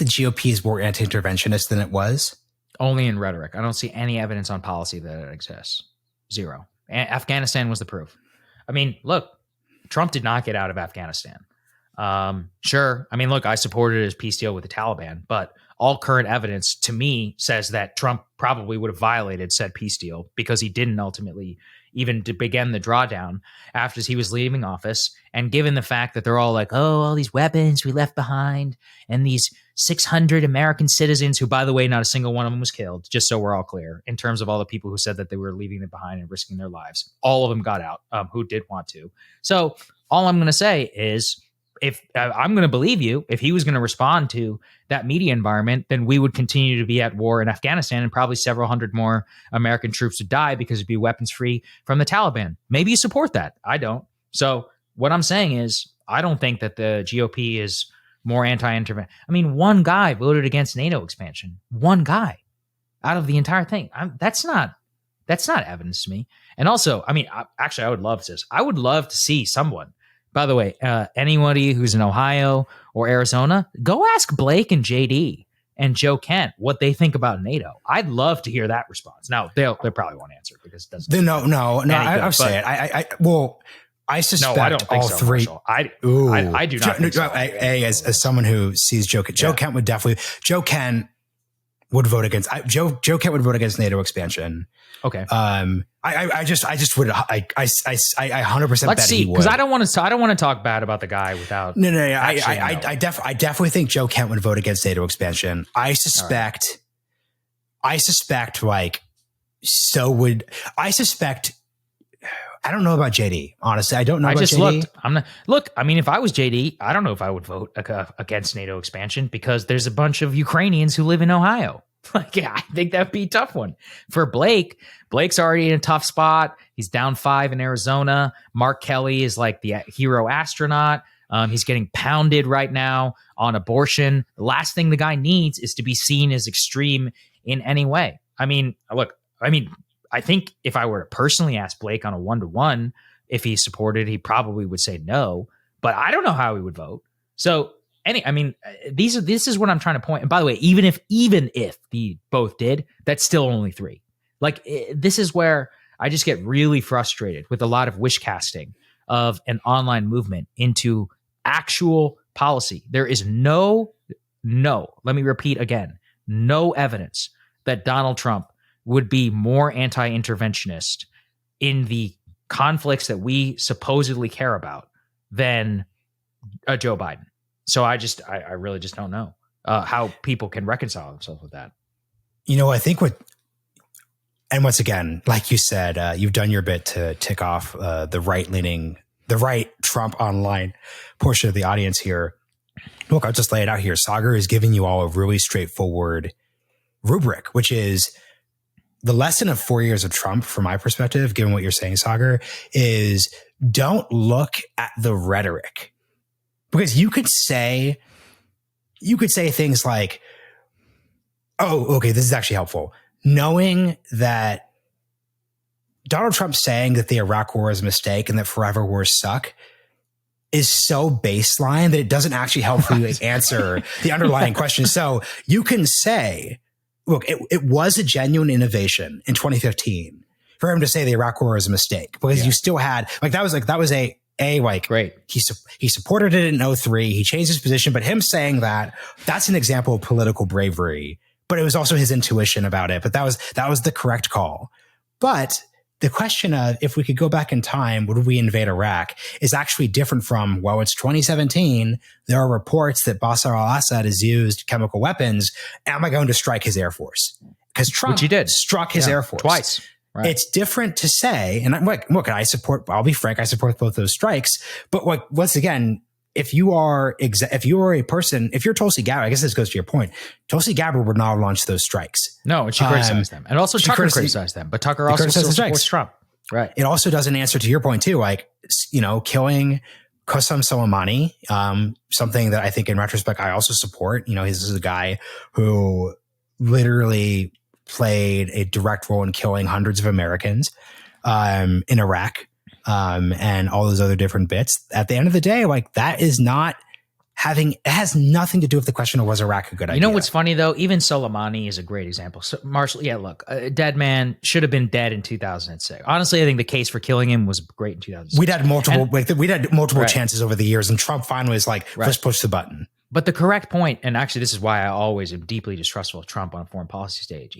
[SPEAKER 1] GOP is more anti-interventionist than it was?
[SPEAKER 2] Only in rhetoric. I don't see any evidence on policy that it exists. Zero. Afghanistan was the proof. I mean, look, Trump did not get out of Afghanistan. Sure. I mean, look, I supported his peace deal with the Taliban, but all current evidence to me says that Trump probably would have violated said peace deal because he didn't ultimately even begin the drawdown after he was leaving office. And given the fact that they're all like, oh, all these weapons we left behind and these 600 American citizens who, by the way, not a single one of them was killed, just so we're all clear, in terms of all the people who said that they were leaving them behind and risking their lives. All of them got out who did want to. So all I'm going to say is, if I'm going to believe you, if he was going to respond to that media environment, then we would continue to be at war in Afghanistan and probably several hundred more American troops would die because it'd be weapons free from the Taliban. Maybe you support that. I don't. So what I'm saying is, I don't think that the GOP is more anti-intervention. I mean, one guy voted against NATO expansion. One guy out of the entire thing. That's not evidence to me. And also, I mean, I would love this. I would love to see someone. By the way, anybody who's in Ohio or Arizona, go ask Blake and JD and Joe Kent what they think about NATO. I'd love to hear that response. Now, they probably won't answer because it doesn't.
[SPEAKER 1] No. I'll say it. I suspect
[SPEAKER 2] I don't think
[SPEAKER 1] all
[SPEAKER 2] so,
[SPEAKER 1] three.
[SPEAKER 2] I do not. Think so.
[SPEAKER 1] As someone who sees Joe Kent would definitely. Joe Kent would vote against. Joe Kent would vote against NATO expansion.
[SPEAKER 2] Okay.
[SPEAKER 1] I just would. I 100%
[SPEAKER 2] Let's
[SPEAKER 1] bet
[SPEAKER 2] see,
[SPEAKER 1] he would.
[SPEAKER 2] because I don't want to talk bad about the guy without.
[SPEAKER 1] No. I definitely think Joe Kent would vote against NATO expansion. I suspect. Like, so would I suspect. I don't know about JD. Honestly, I don't know. I just JD.
[SPEAKER 2] Look. I mean, if I was JD, I don't know if I would vote against NATO expansion because there's a bunch of Ukrainians who live in Ohio. Like, yeah, I think that'd be a tough one for Blake. Blake's already in a tough spot. He's down 5 in Arizona. Mark Kelly is like the hero astronaut. He's getting pounded right now on abortion. The last thing the guy needs is to be seen as extreme in any way. I mean, look, I think if I were to personally ask Blake on a 1-to-1 if he supported, he probably would say no, but I don't know how he would vote. So this is what I'm trying to point. And by the way, even if the both did, that's still only 3. Like, this is where I just get really frustrated with a lot of wish casting of an online movement into actual policy. There is no, let me repeat again, no evidence that Donald Trump would be more anti-interventionist in the conflicts that we supposedly care about than Joe Biden. So I really just don't know how people can reconcile themselves with that.
[SPEAKER 1] I think and once again, like you said, you've done your bit to tick off the right Trump online portion of the audience here. Look, I'll just lay it out here. Saagar is giving you all a really straightforward rubric, which is the lesson of 4 years of Trump, from my perspective, given what you're saying, Saagar, is don't look at the rhetoric. Because you could say things like, oh, okay, this is actually helpful. Knowing that Donald Trump saying that the Iraq war is a mistake and that forever wars suck is so baseline that it doesn't actually help for you to answer the underlying question. So you can say, look, it was a genuine innovation in 2015 for him to say the Iraq war is a mistake because you still had that was great. He supported it in 2003. He changed his position, but him saying that's an example of political bravery. But it was also his intuition about it. But that was the correct call. But the question of if we could go back in time, would we invade Iraq, is actually different from, well, it's 2017. There are reports that Bashar al-Assad has used chemical weapons. Am I going to strike his Air Force? Because Trump struck his Air Force
[SPEAKER 2] twice. Right.
[SPEAKER 1] It's different to say, and look, I'll be frank, I support both those strikes. But once again, if you're Tulsi Gabbard, I guess this goes to your point. Tulsi Gabbard would not have launched those strikes.
[SPEAKER 2] No, and she criticized them. And also Tucker criticized them. But Tucker also still supports Trump. Right.
[SPEAKER 1] It also doesn't answer to your point too, killing Qasem Soleimani, something that I think in retrospect I also support. This is a guy who literally played a direct role in killing hundreds of Americans in Iraq and all those other different bits. At the end of the day, like that is not it has nothing to do with the question of was Iraq a good idea.
[SPEAKER 2] You know what's funny though? Even Soleimani is a great example. So Marshall, yeah, look, a dead man should have been dead in 2006. Honestly, I think the case for killing him was great in 2006.
[SPEAKER 1] We'd had multiple chances over the years, and Trump finally was like, let's push the button.
[SPEAKER 2] But the correct point, and actually this is why I always am deeply distrustful of Trump on a foreign policy stage.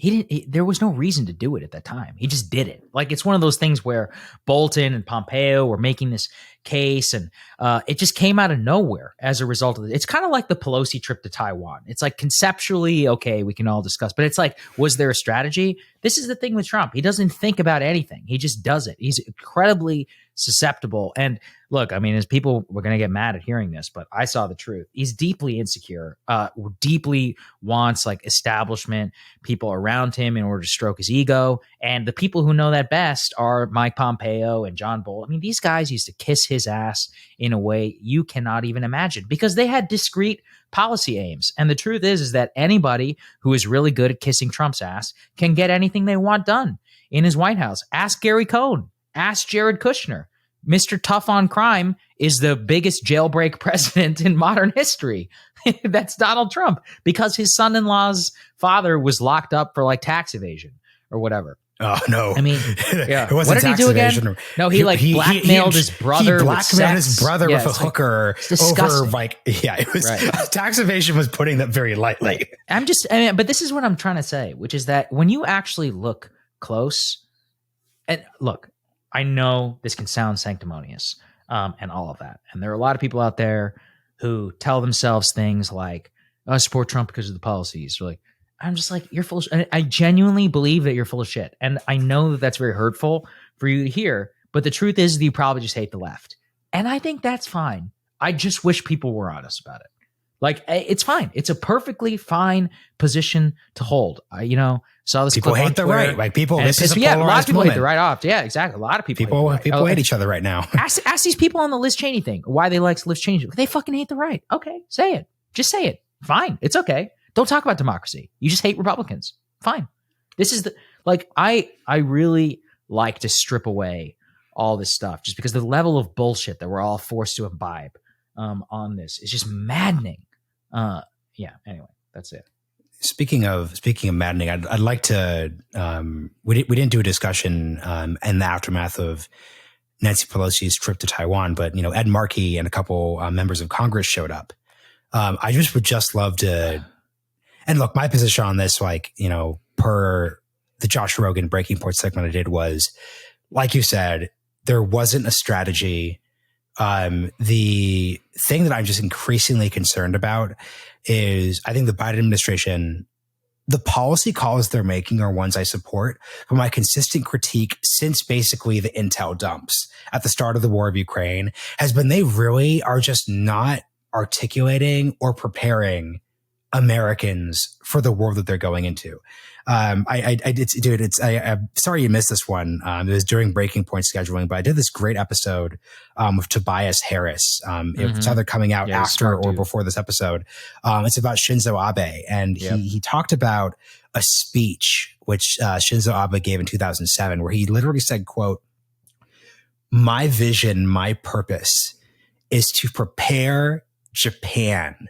[SPEAKER 2] There was no reason to do it at that time. He just did it. Like it's one of those things where Bolton and Pompeo were making this case, and it just came out of nowhere as a result of it. It's kind of like the Pelosi trip to Taiwan. It's like conceptually, okay, we can all discuss, but it's like, was there a strategy? This is the thing with Trump. He doesn't think about anything. He just does it. He's incredibly susceptible. And look, I mean, as people were going to get mad at hearing this, but I saw the truth. He's deeply insecure, deeply wants like establishment people around him in order to stroke his ego. And the people who know that best are Mike Pompeo and John Bolton. I mean, these guys used to kiss his ass in a way you cannot even imagine because they had discrete policy aims. And the truth is that anybody who is really good at kissing Trump's ass can get anything they want done in his White House. Ask Gary Cohn. Ask Jared Kushner. Mr. Tough on Crime is the biggest jailbreak president in modern history. That's Donald Trump because his son-in-law's father was locked up for like tax evasion or whatever.
[SPEAKER 1] Oh no!
[SPEAKER 2] I mean, yeah.
[SPEAKER 1] It wasn't
[SPEAKER 2] what did he do
[SPEAKER 1] evasion.
[SPEAKER 2] again? No, he blackmailed his brother.
[SPEAKER 1] He blackmailed his brother with a hooker over like it was tax evasion was putting that very lightly.
[SPEAKER 2] But this is what I'm trying to say, which is that when you actually look close, and look, I know this can sound sanctimonious and all of that, and there are a lot of people out there who tell themselves things like, "I support Trump because of the policies," or like. I'm just like, you're full of shit. I genuinely believe that you're full of shit. And I know that that's very hurtful for you to hear. But the truth is that you probably just hate the left. And I think that's fine. I just wish people were honest about it. Like, it's fine. It's a perfectly fine position to hold. Saw this.
[SPEAKER 1] People hate the right. Like people, this is a polarized
[SPEAKER 2] a lot of people
[SPEAKER 1] moment.
[SPEAKER 2] hate the right off. Yeah, exactly. A lot of people
[SPEAKER 1] hate each other right now.
[SPEAKER 2] Ask these people on the Liz Cheney thing why they like Liz Cheney. They fucking hate the right. Okay, say it. Just say it. Fine. It's okay. Don't talk about democracy. You just hate Republicans. Fine. This is I really like to strip away all this stuff just because the level of bullshit that we're all forced to imbibe on this is just maddening. Anyway, that's it.
[SPEAKER 1] Speaking of maddening, I'd like to, we didn't do a discussion in the aftermath of Nancy Pelosi's trip to Taiwan, but, Ed Markey and a couple members of Congress showed up. I would just love to, and look, my position on this, per the Josh Rogan Breaking Point segment I did was, like you said, there wasn't a strategy. The thing that I'm just increasingly concerned about is I think the Biden administration, the policy calls they're making are ones I support, but my consistent critique since basically the intel dumps at the start of the war of Ukraine has been they really are just not articulating or preparing Americans for the world that they're going into. I'm sorry you missed this one. It was during Breaking Point scheduling, but I did this great episode with Tobias Harris. It's either coming out after or before this episode. It's about Shinzo Abe, and he talked about a speech which Shinzo Abe gave in 2007, where he literally said, quote, "My vision, my purpose is to prepare Japan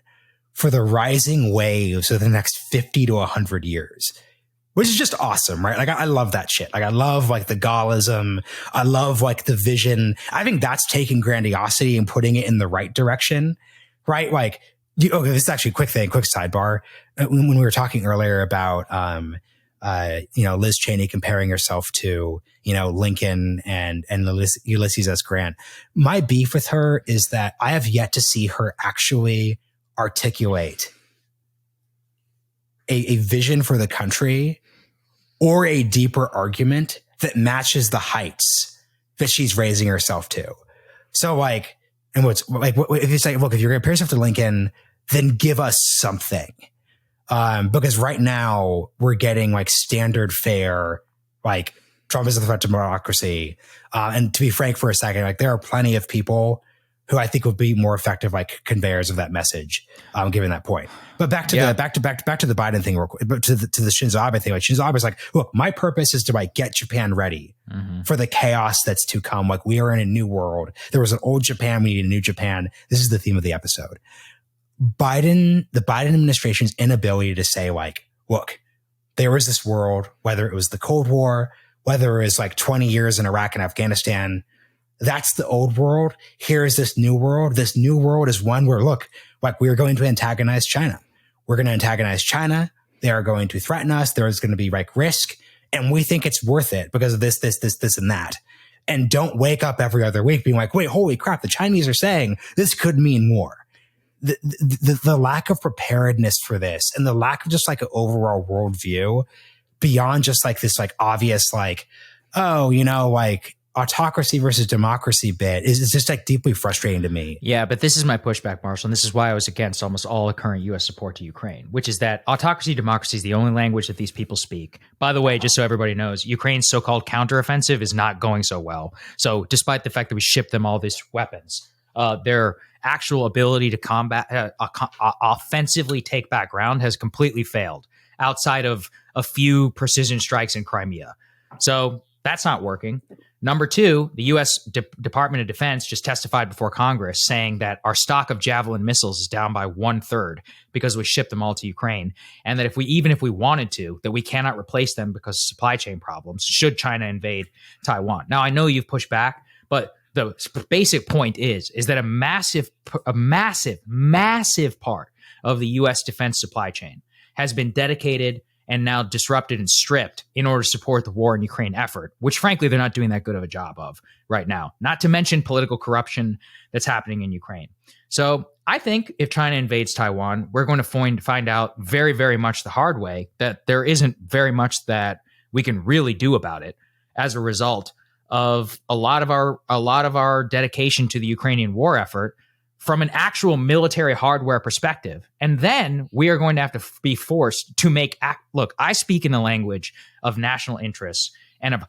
[SPEAKER 1] for the rising waves of the next 50 to 100 years, which is just awesome, right? Like, I love that shit. Like, I love the Gaullism. I love the vision. I think that's taking grandiosity and putting it in the right direction, right? This is actually a quick sidebar. When we were talking earlier about, Liz Cheney comparing herself to, Lincoln and Ulysses S. Grant, my beef with her is that I have yet to see her actually articulate a vision for the country or a deeper argument that matches the heights that she's raising herself to. So if you say, look, if you're going to compare yourself to Lincoln, then give us something. Because right now we're getting standard fare, Trump is a threat to democracy. And to be frank for a second, there are plenty of people who I think would be more effective, like conveyors of that message, given that point. But back to the Biden thing, real quick, but to the Shinzo Abe thing. Like Shinzo Abe is like, look, my purpose is to like get Japan ready for the chaos that's to come. Like we are in a new world. There was an old Japan. We need a new Japan. This is the theme of the episode. The Biden administration's inability to say like, look, there was this world, whether it was the Cold War, whether it was like 20 years in Iraq and Afghanistan, that's the old world. Here is this new world. This new world is one where, look, like we are going to antagonize China. We're going to antagonize China. They are going to threaten us. There is going to be like risk. And we think it's worth it because of this, and that. And don't wake up every other week being like, wait, holy crap, the Chinese are saying this could mean war. The lack of preparedness for this and the lack of just like an overall worldview beyond just like this like obvious like, oh, you know, like autocracy versus democracy bit is just like deeply frustrating to me.
[SPEAKER 2] Yeah, but this is my pushback, Marshall, and this is why I was against almost all the current U.S. support to Ukraine, which is that autocracy, democracy is the only language that these people speak. By the way, just so everybody knows, Ukraine's so-called counteroffensive is not going so well. So despite the fact that we shipped them all these weapons, their actual ability to combat, offensively take back ground has completely failed outside of a few precision strikes in Crimea. So that's not working. Number two, the U.S. Department of Defense just testified before Congress saying that our stock of Javelin missiles is down by 1/3 because we shipped them all to Ukraine. And that if we wanted to, that we cannot replace them because of supply chain problems should China invade Taiwan. Now, I know you've pushed back, but the basic point is that a massive part of the U.S. defense supply chain has been dedicated and now disrupted and stripped in order to support the war in Ukraine effort, which frankly, they're not doing that good of a job of right now, not to mention political corruption that's happening in Ukraine. So I think if China invades Taiwan, we're going to find out very, very much the hard way that there isn't very much that we can really do about it as a result of a lot of our dedication to the Ukrainian war effort from an actual military hardware perspective. And then we are going to have to be forced to look, I speak in the language of national interests and of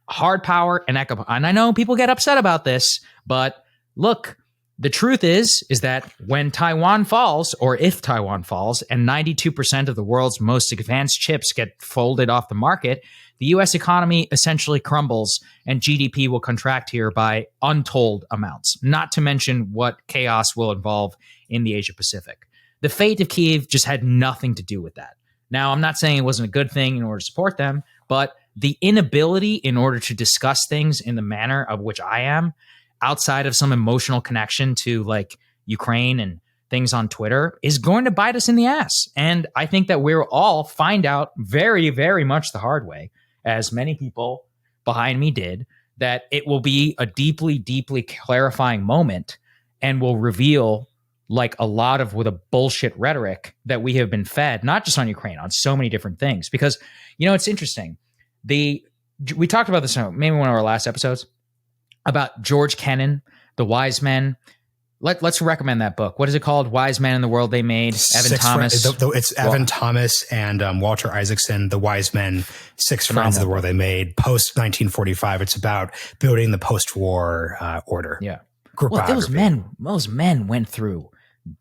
[SPEAKER 2] hard power and I know people get upset about this, but look, the truth is that when Taiwan falls, or if Taiwan falls, and 92% of the world's most advanced chips get folded off the market, the U.S. economy essentially crumbles and GDP will contract here by untold amounts, not to mention what chaos will involve in the Asia Pacific. The fate of Kyiv just had nothing to do with that. Now, I'm not saying it wasn't a good thing in order to support them, but the inability in order to discuss things in the manner of which I am, outside of some emotional connection to like Ukraine and things on Twitter, is going to bite us in the ass. And I think that we'll all find out very, very much the hard way, as many people behind me did, that it will be a deeply, deeply clarifying moment and will reveal like a lot of the bullshit rhetoric that we have been fed, not just on Ukraine, on so many different things. Because, you know, it's interesting. We talked about this in maybe one of our last episodes about George Kennan, The Wise Men. Let's recommend that book. What is it called? Wise Men in the World They Made. Evan Thomas.
[SPEAKER 1] It's Evan Thomas and Walter Isaacson, The Wise Men, Six Friends of the World They Made, post 1945. It's about building the post-war order.
[SPEAKER 2] Yeah. Well, those men went through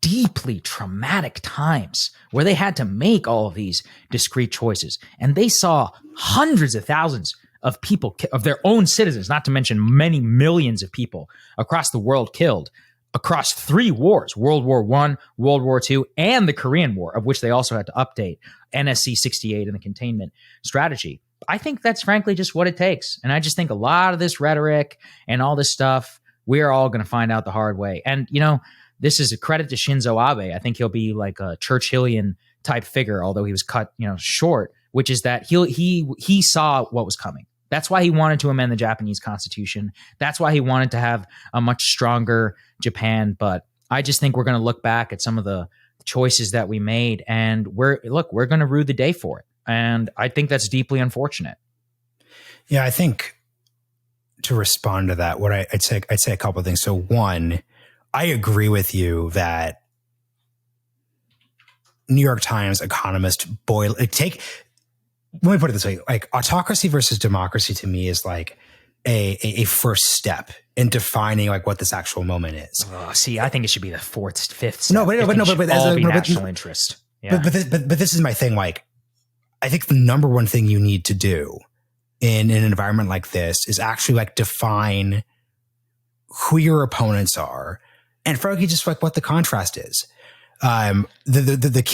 [SPEAKER 2] deeply traumatic times where they had to make all of these discrete choices. And they saw hundreds of thousands of people, of their own citizens, not to mention many millions of people across the world killed across 3 wars, World War I, World War II, and the Korean War, of which they also had to update NSC 68 and the containment strategy. I think that's frankly just what it takes. And I just think a lot of this rhetoric and all this stuff, we are all going to find out the hard way. And, you know, this is a credit to Shinzo Abe. I think he'll be like a Churchillian type figure, although he was cut, short, which is that he saw what was coming. That's why he wanted to amend the Japanese constitution. That's why he wanted to have a much stronger Japan. But I just think we're going to look back at some of the choices that we made, and we're going to rue the day for it. And I think that's deeply unfortunate.
[SPEAKER 1] Yeah, I think to respond to that, what I'd say a couple of things. So one, I agree with you that New York Times economist let me put it this way, like autocracy versus democracy to me is like a first step in defining like what this actual moment is.
[SPEAKER 2] Oh, see, I think it should be the fifth step.
[SPEAKER 1] No, but
[SPEAKER 2] all be national interest. Yeah.
[SPEAKER 1] But this is my thing. Like, I think the number one thing you need to do in an environment like this is actually like define who your opponents are, and frankly, just like what the contrast is. The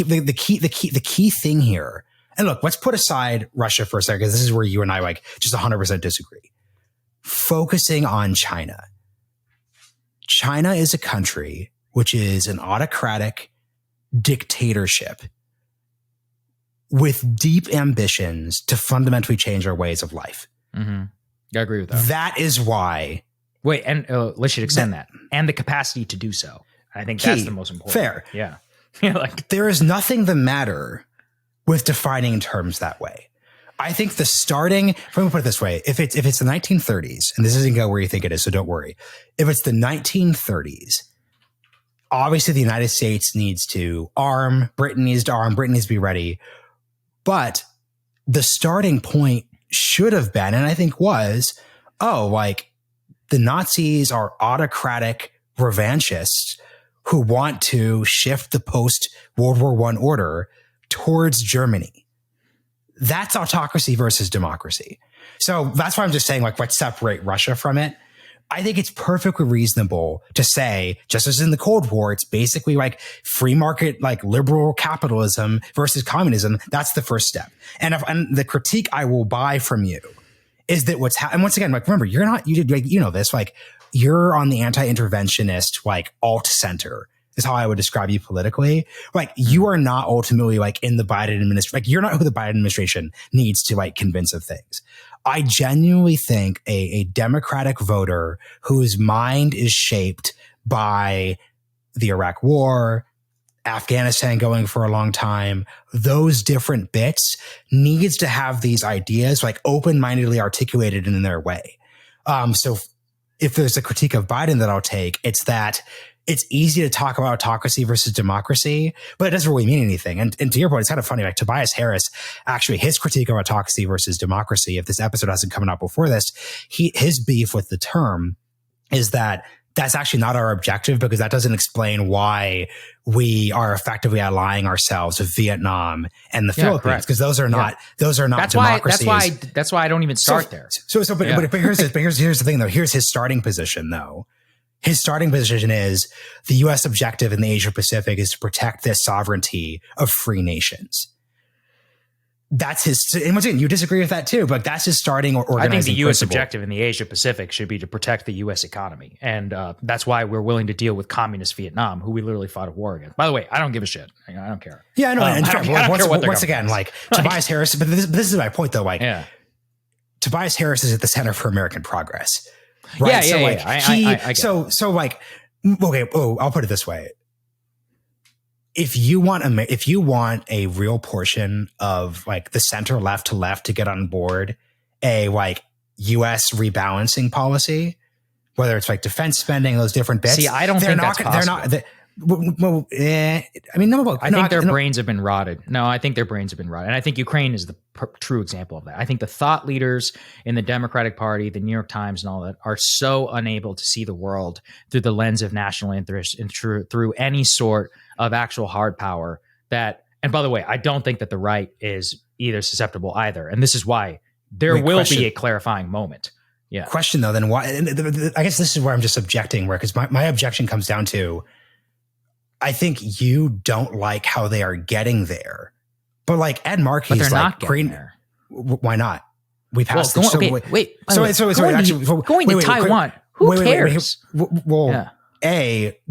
[SPEAKER 1] key thing here. And look, let's put aside Russia for a second, because this is where you and I like just 100% disagree. Focusing on China. China is a country which is an autocratic dictatorship with deep ambitions to fundamentally change our ways of life.
[SPEAKER 2] Mm-hmm. I agree with that.
[SPEAKER 1] That is why.
[SPEAKER 2] Wait, and let's should extend that. And the capacity to do so. I think that's the most important.
[SPEAKER 1] Fair.
[SPEAKER 2] Yeah.
[SPEAKER 1] Like, there is nothing the matter with defining terms that way. I think the starting, let me put it this way. If it's the 1930s, and this isn't go where you think it is, so don't worry. If it's the 1930s, obviously the United States needs to arm, Britain needs to arm, Britain needs to be ready. But the starting point should have been, and I think was, like the Nazis are autocratic revanchists who want to shift the post-World War I order towards Germany. That's autocracy versus democracy. So that's why I'm just saying, like, let's separate Russia from it. I think it's perfectly reasonable to say, just as in the Cold War, it's basically like free market, like liberal capitalism versus communism. That's the first step. And the critique I will buy from you is that and once again, like, remember, you know this, like, you're on the anti-interventionist, like, alt center is how I would describe you politically. Like, you are not ultimately like in the Biden administration. Like, you're not who the Biden administration needs to like convince of things. I genuinely think a Democratic voter whose mind is shaped by the Iraq War, Afghanistan going for a long time, those different bits, needs to have these ideas like open-mindedly articulated in their way. So if there's a critique of Biden that I'll take, it's that it's easy to talk about autocracy versus democracy, but it doesn't really mean anything. And to your point, it's kind of funny, like Tobias Harris, actually his critique of autocracy versus democracy, if this episode hasn't come out before this, his beef with the term is that that's actually not our objective, because that doesn't explain why we are effectively allying ourselves with Vietnam and the Philippines, because those are not democracies.
[SPEAKER 2] That's why I don't even start there.
[SPEAKER 1] But here's the thing though. Here's his starting position though. His starting position is the U.S. objective in the Asia Pacific is to protect the sovereignty of free nations. That's his. And once again, you disagree with that too, but that's his starting organizing
[SPEAKER 2] I think the U.S.
[SPEAKER 1] principle.
[SPEAKER 2] objective in the Asia Pacific should be to protect the U.S. economy, and that's why we're willing to deal with communist Vietnam, who we literally fought a war against. By the way, I don't give a shit. I don't care.
[SPEAKER 1] Yeah, I know.
[SPEAKER 2] I don't care what
[SPEAKER 1] once again, like Tobias Harris, but this is my point though. Like, Tobias Harris is at the center for American progress. Right. I get it. So like, okay. Oh, I'll put it this way. If you want a real portion of like the center left to get on board a like U.S. rebalancing policy, whether it's like defense spending, those different bits.
[SPEAKER 2] See, I don't think that's possible. I think their brains have been rotted. No, I think their brains have been rotted. And I think Ukraine is the true example of that. I think the thought leaders in the Democratic Party, the New York Times and all that are so unable to see the world through the lens of national interest and through any sort of actual hard power that, and by the way, I don't think that the right is either susceptible either. And this is why there will be a clarifying moment. Yeah.
[SPEAKER 1] Question though, then why? I guess this is where I'm just objecting, because my objection comes down to, I think you don't like how they are getting there, but like Ed Markey's,
[SPEAKER 2] but they're
[SPEAKER 1] like
[SPEAKER 2] not getting there.
[SPEAKER 1] Why not? We passed.
[SPEAKER 2] Going to Taiwan. Who cares?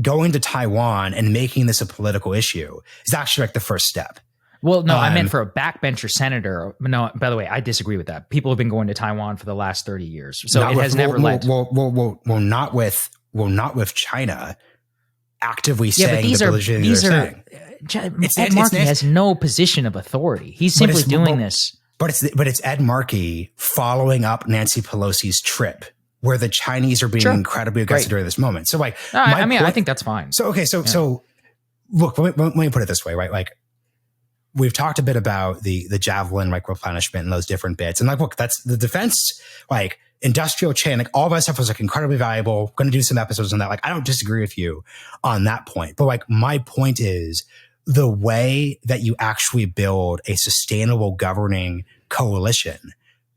[SPEAKER 1] Going to Taiwan and making this a political issue is actually like the first step.
[SPEAKER 2] Well, no, I meant for a backbencher senator. No, by the way, I disagree with that. People have been going to Taiwan for the last 30 years, so it has never led.
[SPEAKER 1] Not with China actively saying
[SPEAKER 2] Ed Markey has no position of authority. He's simply doing this.
[SPEAKER 1] But it's Ed Markey following up Nancy Pelosi's trip, where the Chinese are being incredibly aggressive during this moment. So like,
[SPEAKER 2] I think that's fine.
[SPEAKER 1] So okay, so look, let me put it this way, right? Like, we've talked a bit about the javelin like replenishment and those different bits, and like, look, that's the defense. Like, industrial chain, like all of that stuff was like incredibly valuable. Going to do some episodes on that. Like, I don't disagree with you on that point, but like my point is the way that you actually build a sustainable governing coalition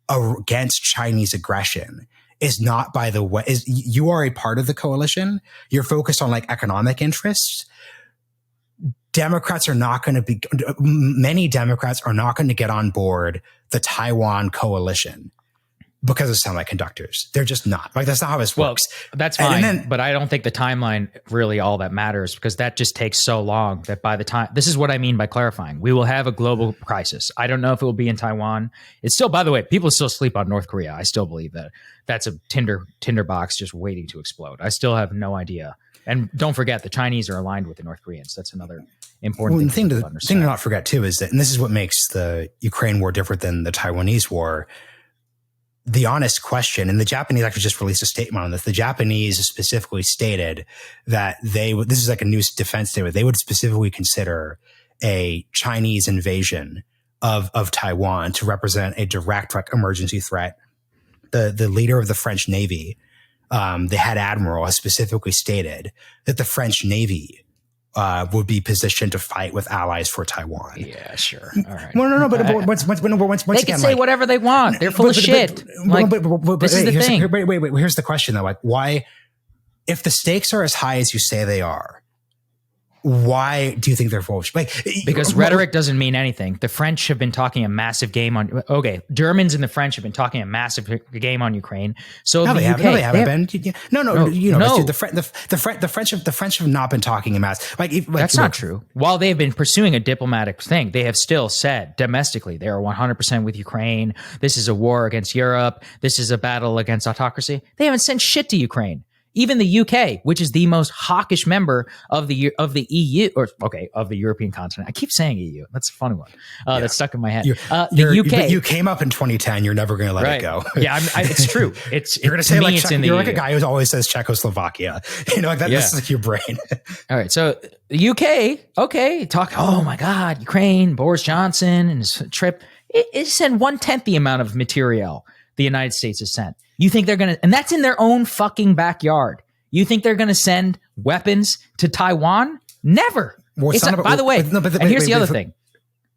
[SPEAKER 1] against Chinese aggression is not by the way, is you are a part of the coalition. You're focused on like economic interests. Democrats are not going to be, many Democrats are not going to get on board the Taiwan coalition because of semiconductors. They're just not. Like, that's not how this works.
[SPEAKER 2] That's fine, but I don't think the timeline really all that matters, because that just takes so long that by the time, this is what I mean by clarifying, we will have a global crisis. I don't know if it will be in Taiwan. It's still, by the way, people still sleep on North Korea. I still believe that that's a tinderbox just waiting to explode. I still have no idea. And don't forget, the Chinese are aligned with the North Koreans. That's another important thing to understand.
[SPEAKER 1] Thing to not forget too is that, and this is what makes the Ukraine war different than the Taiwanese war, the honest question, and the Japanese actually just released a statement on this. The Japanese specifically stated that this is like a new defense statement, they would specifically consider a Chinese invasion of Taiwan to represent a direct emergency threat. The leader of the French Navy, the head admiral, has specifically stated that the French Navy would be positioned to fight with allies for Taiwan.
[SPEAKER 2] Yeah, sure. All right.
[SPEAKER 1] Well, no, but once
[SPEAKER 2] they
[SPEAKER 1] again,
[SPEAKER 2] can say whatever they want. They're full of shit. This is the thing.
[SPEAKER 1] Wait. Here's the question though. Like, why, if the stakes are as high as you say they are, why do you think they're full of shit? Like,
[SPEAKER 2] because rhetoric doesn't mean anything. The French have been talking a massive game on. Okay, Germans and the French have been talking a massive game on Ukraine. So
[SPEAKER 1] no,
[SPEAKER 2] the UK,
[SPEAKER 1] they haven't been. No. The French have not been talking a mass.
[SPEAKER 2] That's not true. While they've been pursuing a diplomatic thing, they have still said domestically they are 100% with Ukraine. This is a war against Europe. This is a battle against autocracy. They haven't sent shit to Ukraine. Even the UK, which is the most hawkish member of the EU, of the European continent. I keep saying EU. That's a funny one. That's stuck in my head. The UK.
[SPEAKER 1] You came up in 2010. You're never going to let it go.
[SPEAKER 2] Yeah, it's true. You're going to say
[SPEAKER 1] you're like a guy who always says Czechoslovakia. You know, like that. Yeah. This is like your brain.
[SPEAKER 2] All right. So the UK, okay, talk. Oh my God, Ukraine, Boris Johnson and his trip. It sent 1/10 the amount of material the United States has sent. You think they're going to, and that's in their own fucking backyard. You think they're going to send weapons to Taiwan? Never. By the way, here's the other thing.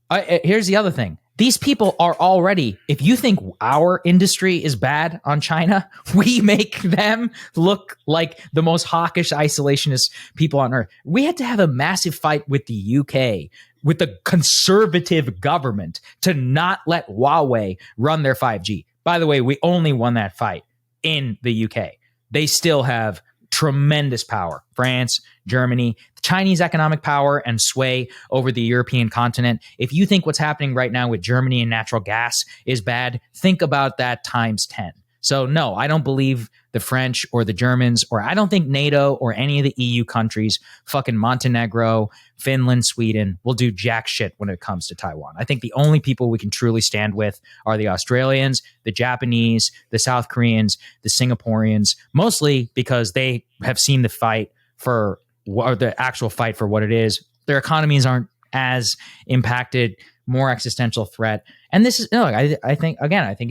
[SPEAKER 2] Here's the other thing. These people are already, if you think our industry is bad on China, we make them look like the most hawkish, isolationist people on earth. We had to have a massive fight with the UK, with the conservative government, to not let Huawei run their 5G. By the way, we only won that fight in the UK. They still have tremendous power. France, Germany, Chinese economic power and sway over the European continent. If you think what's happening right now with Germany and natural gas is bad, think about that times 10. So no, I don't believe the French or the Germans, or I don't think NATO or any of the EU countries, fucking Montenegro, Finland, Sweden, will do jack shit when it comes to Taiwan. I think the only people we can truly stand with are the Australians, the Japanese, the South Koreans, the Singaporeans, mostly because they have seen the fight for, or the actual fight for what it is. Their economies aren't as impacted, more existential threat. And this is, I think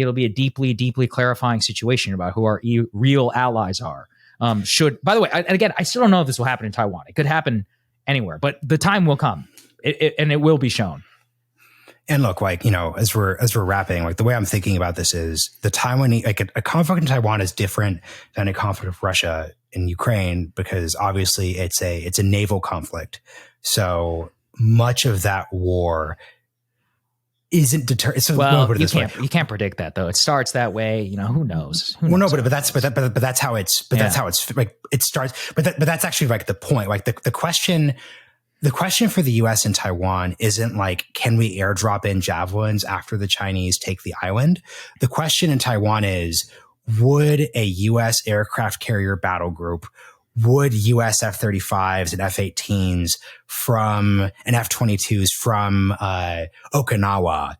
[SPEAKER 2] it'll be a deeply, deeply clarifying situation about who our real allies are. By the way, I still don't know if this will happen in Taiwan. It could happen anywhere, but the time will come, and it will be shown.
[SPEAKER 1] And look, as we're wrapping, the way I'm thinking about this is the Taiwanese, a conflict in Taiwan is different than a conflict with Russia in Ukraine, because obviously it's a naval conflict. So much of that war isn't deterred. So
[SPEAKER 2] you can't predict that though. It starts that way. Who knows?
[SPEAKER 1] But that's how it's. That's how it's like it starts. But that's actually the point. The question for the U.S. and Taiwan isn't can we airdrop in javelins after the Chinese take the island? The question in Taiwan is, would a U.S. aircraft carrier battle group, would U.S. F-35s and F-18s and F-22s from Okinawa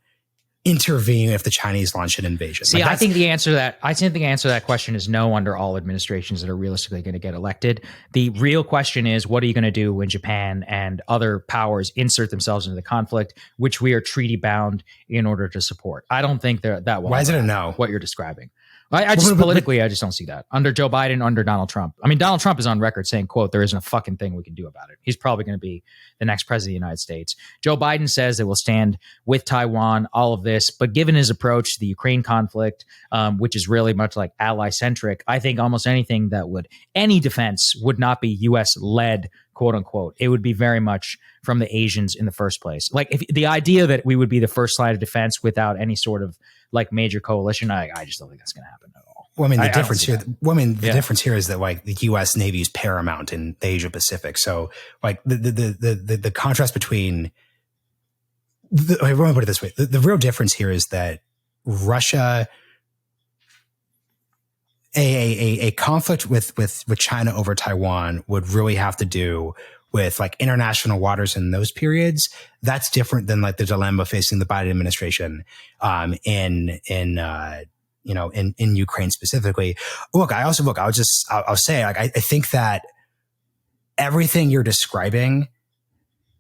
[SPEAKER 1] intervene if the Chinese launch an invasion?
[SPEAKER 2] See, I think the answer to that question is no under all administrations that are realistically going to get elected. The real question is, what are you going to do when Japan and other powers insert themselves into the conflict, which we are treaty bound in order to support? I don't think that will.
[SPEAKER 1] Why is it a no?
[SPEAKER 2] What you're describing. I just politically, I just don't see that under Joe Biden, under Donald Trump. I mean, Donald Trump is on record saying, quote, there isn't a fucking thing we can do about it. He's probably going to be the next president of the United States. Joe Biden says that we'll stand with Taiwan, all of this. But given his approach to the Ukraine conflict, which is really much like ally centric, I think almost anything that any defense would not be U.S. led, quote unquote. It would be very much from the Asians in the first place. Like if the idea that we would be the first line of defense without any sort of like major coalition, I just don't think that's going to happen at all.
[SPEAKER 1] Well, I mean, the difference here is that like the U.S. Navy is paramount in the Asia Pacific. So like the contrast between let me put it this way. The real difference here is that Russia, a conflict with China over Taiwan would really have to do with like international waters in those periods. That's different than like the dilemma facing the Biden administration in Ukraine specifically. I'll say like I think that everything you're describing,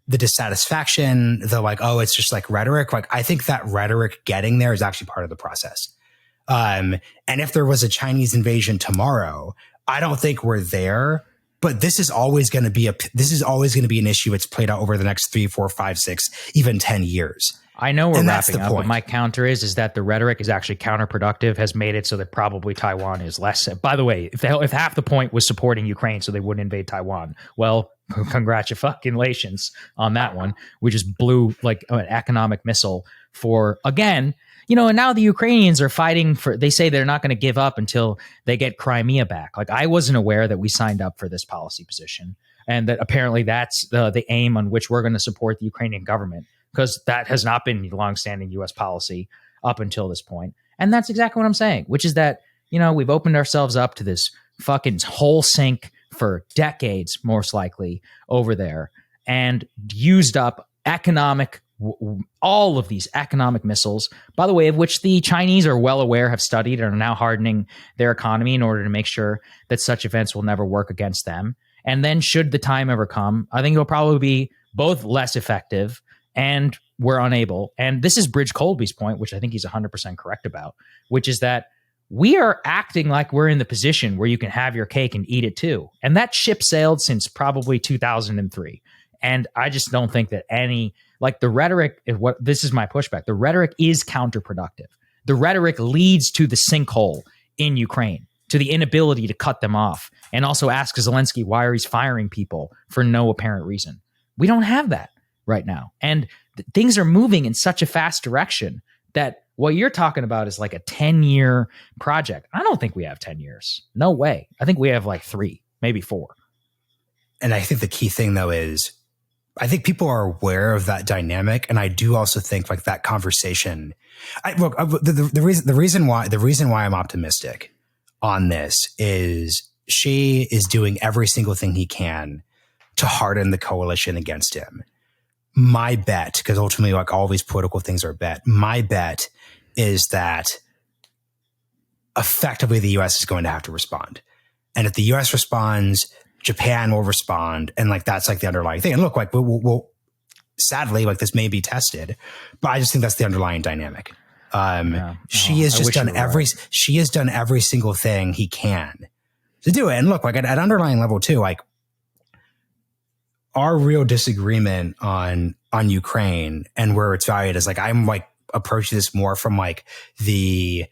[SPEAKER 1] the dissatisfaction, the like, oh, it's just like rhetoric. Like I think that rhetoric getting there is actually part of the process. And if there was a Chinese invasion tomorrow, I don't think we're there. But this is always going to be an issue. It's played out over the next 3, 4, 5, 6, even 10 years.
[SPEAKER 2] I know we're wrapping up, but my counter is that the rhetoric is actually counterproductive, has made it so that probably Taiwan is less. By the way, if half the point was supporting Ukraine so they wouldn't invade Taiwan, well, congratulations on that one. We just blew like an economic missile for, again, and now the Ukrainians are fighting they say they're not going to give up until they get Crimea back. Like I wasn't aware that we signed up for this policy position and that apparently that's the aim on which we're going to support the Ukrainian government, because that has not been longstanding U.S. policy up until this point. And that's exactly what I'm saying, which is that, we've opened ourselves up to this fucking whole sink for decades, most likely over there, and used up all of these economic missiles, by the way, of which the Chinese are well aware, have studied, and are now hardening their economy in order to make sure that such events will never work against them. And then should the time ever come, I think it'll probably be both less effective and we're unable. And this is Bridge Colby's point, which I think he's 100% correct about, which is that we are acting like we're in the position where you can have your cake and eat it too. And that ship sailed since probably 2003. And I just don't think that the rhetoric is this is my pushback. The rhetoric is counterproductive. The rhetoric leads to the sinkhole in Ukraine, to the inability to cut them off, and also ask Zelensky why he's firing people for no apparent reason. We don't have that right now. And things are moving in such a fast direction that what you're talking about is like a 10-year project. I don't think we have 10 years. No way. I think we have like 3, maybe 4.
[SPEAKER 1] And I think the key thing though is I think people are aware of that dynamic. And I do also think like that conversation, the reason why I'm optimistic on this is Xi is doing every single thing he can to harden the coalition against him. My bet, because ultimately like all these political things are a bet, my bet is that effectively the US is going to have to respond. And if the US responds, Japan will respond. And like, that's like the underlying thing. And look, like we'll sadly, like this may be tested, but I just think that's the underlying dynamic. She has done every single thing he can to do it. And look, like at underlying level too, like our real disagreement on Ukraine and where it's valued is like, I'm like approaching this more from like the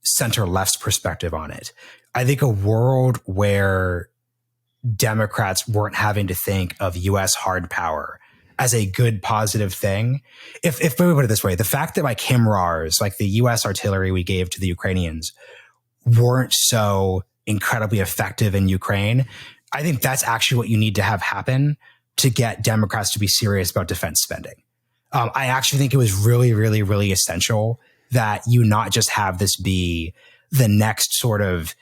[SPEAKER 1] center left's perspective on it. I think a world where Democrats weren't having to think of U.S. hard power as a good, positive thing. If we put it this way, the fact that like HIMARS, like the U.S. artillery we gave to the Ukrainians, weren't so incredibly effective in Ukraine, I think that's actually what you need to have happen to get Democrats to be serious about defense spending. I actually think it was really, really, really essential that you not just have this be the next sort of,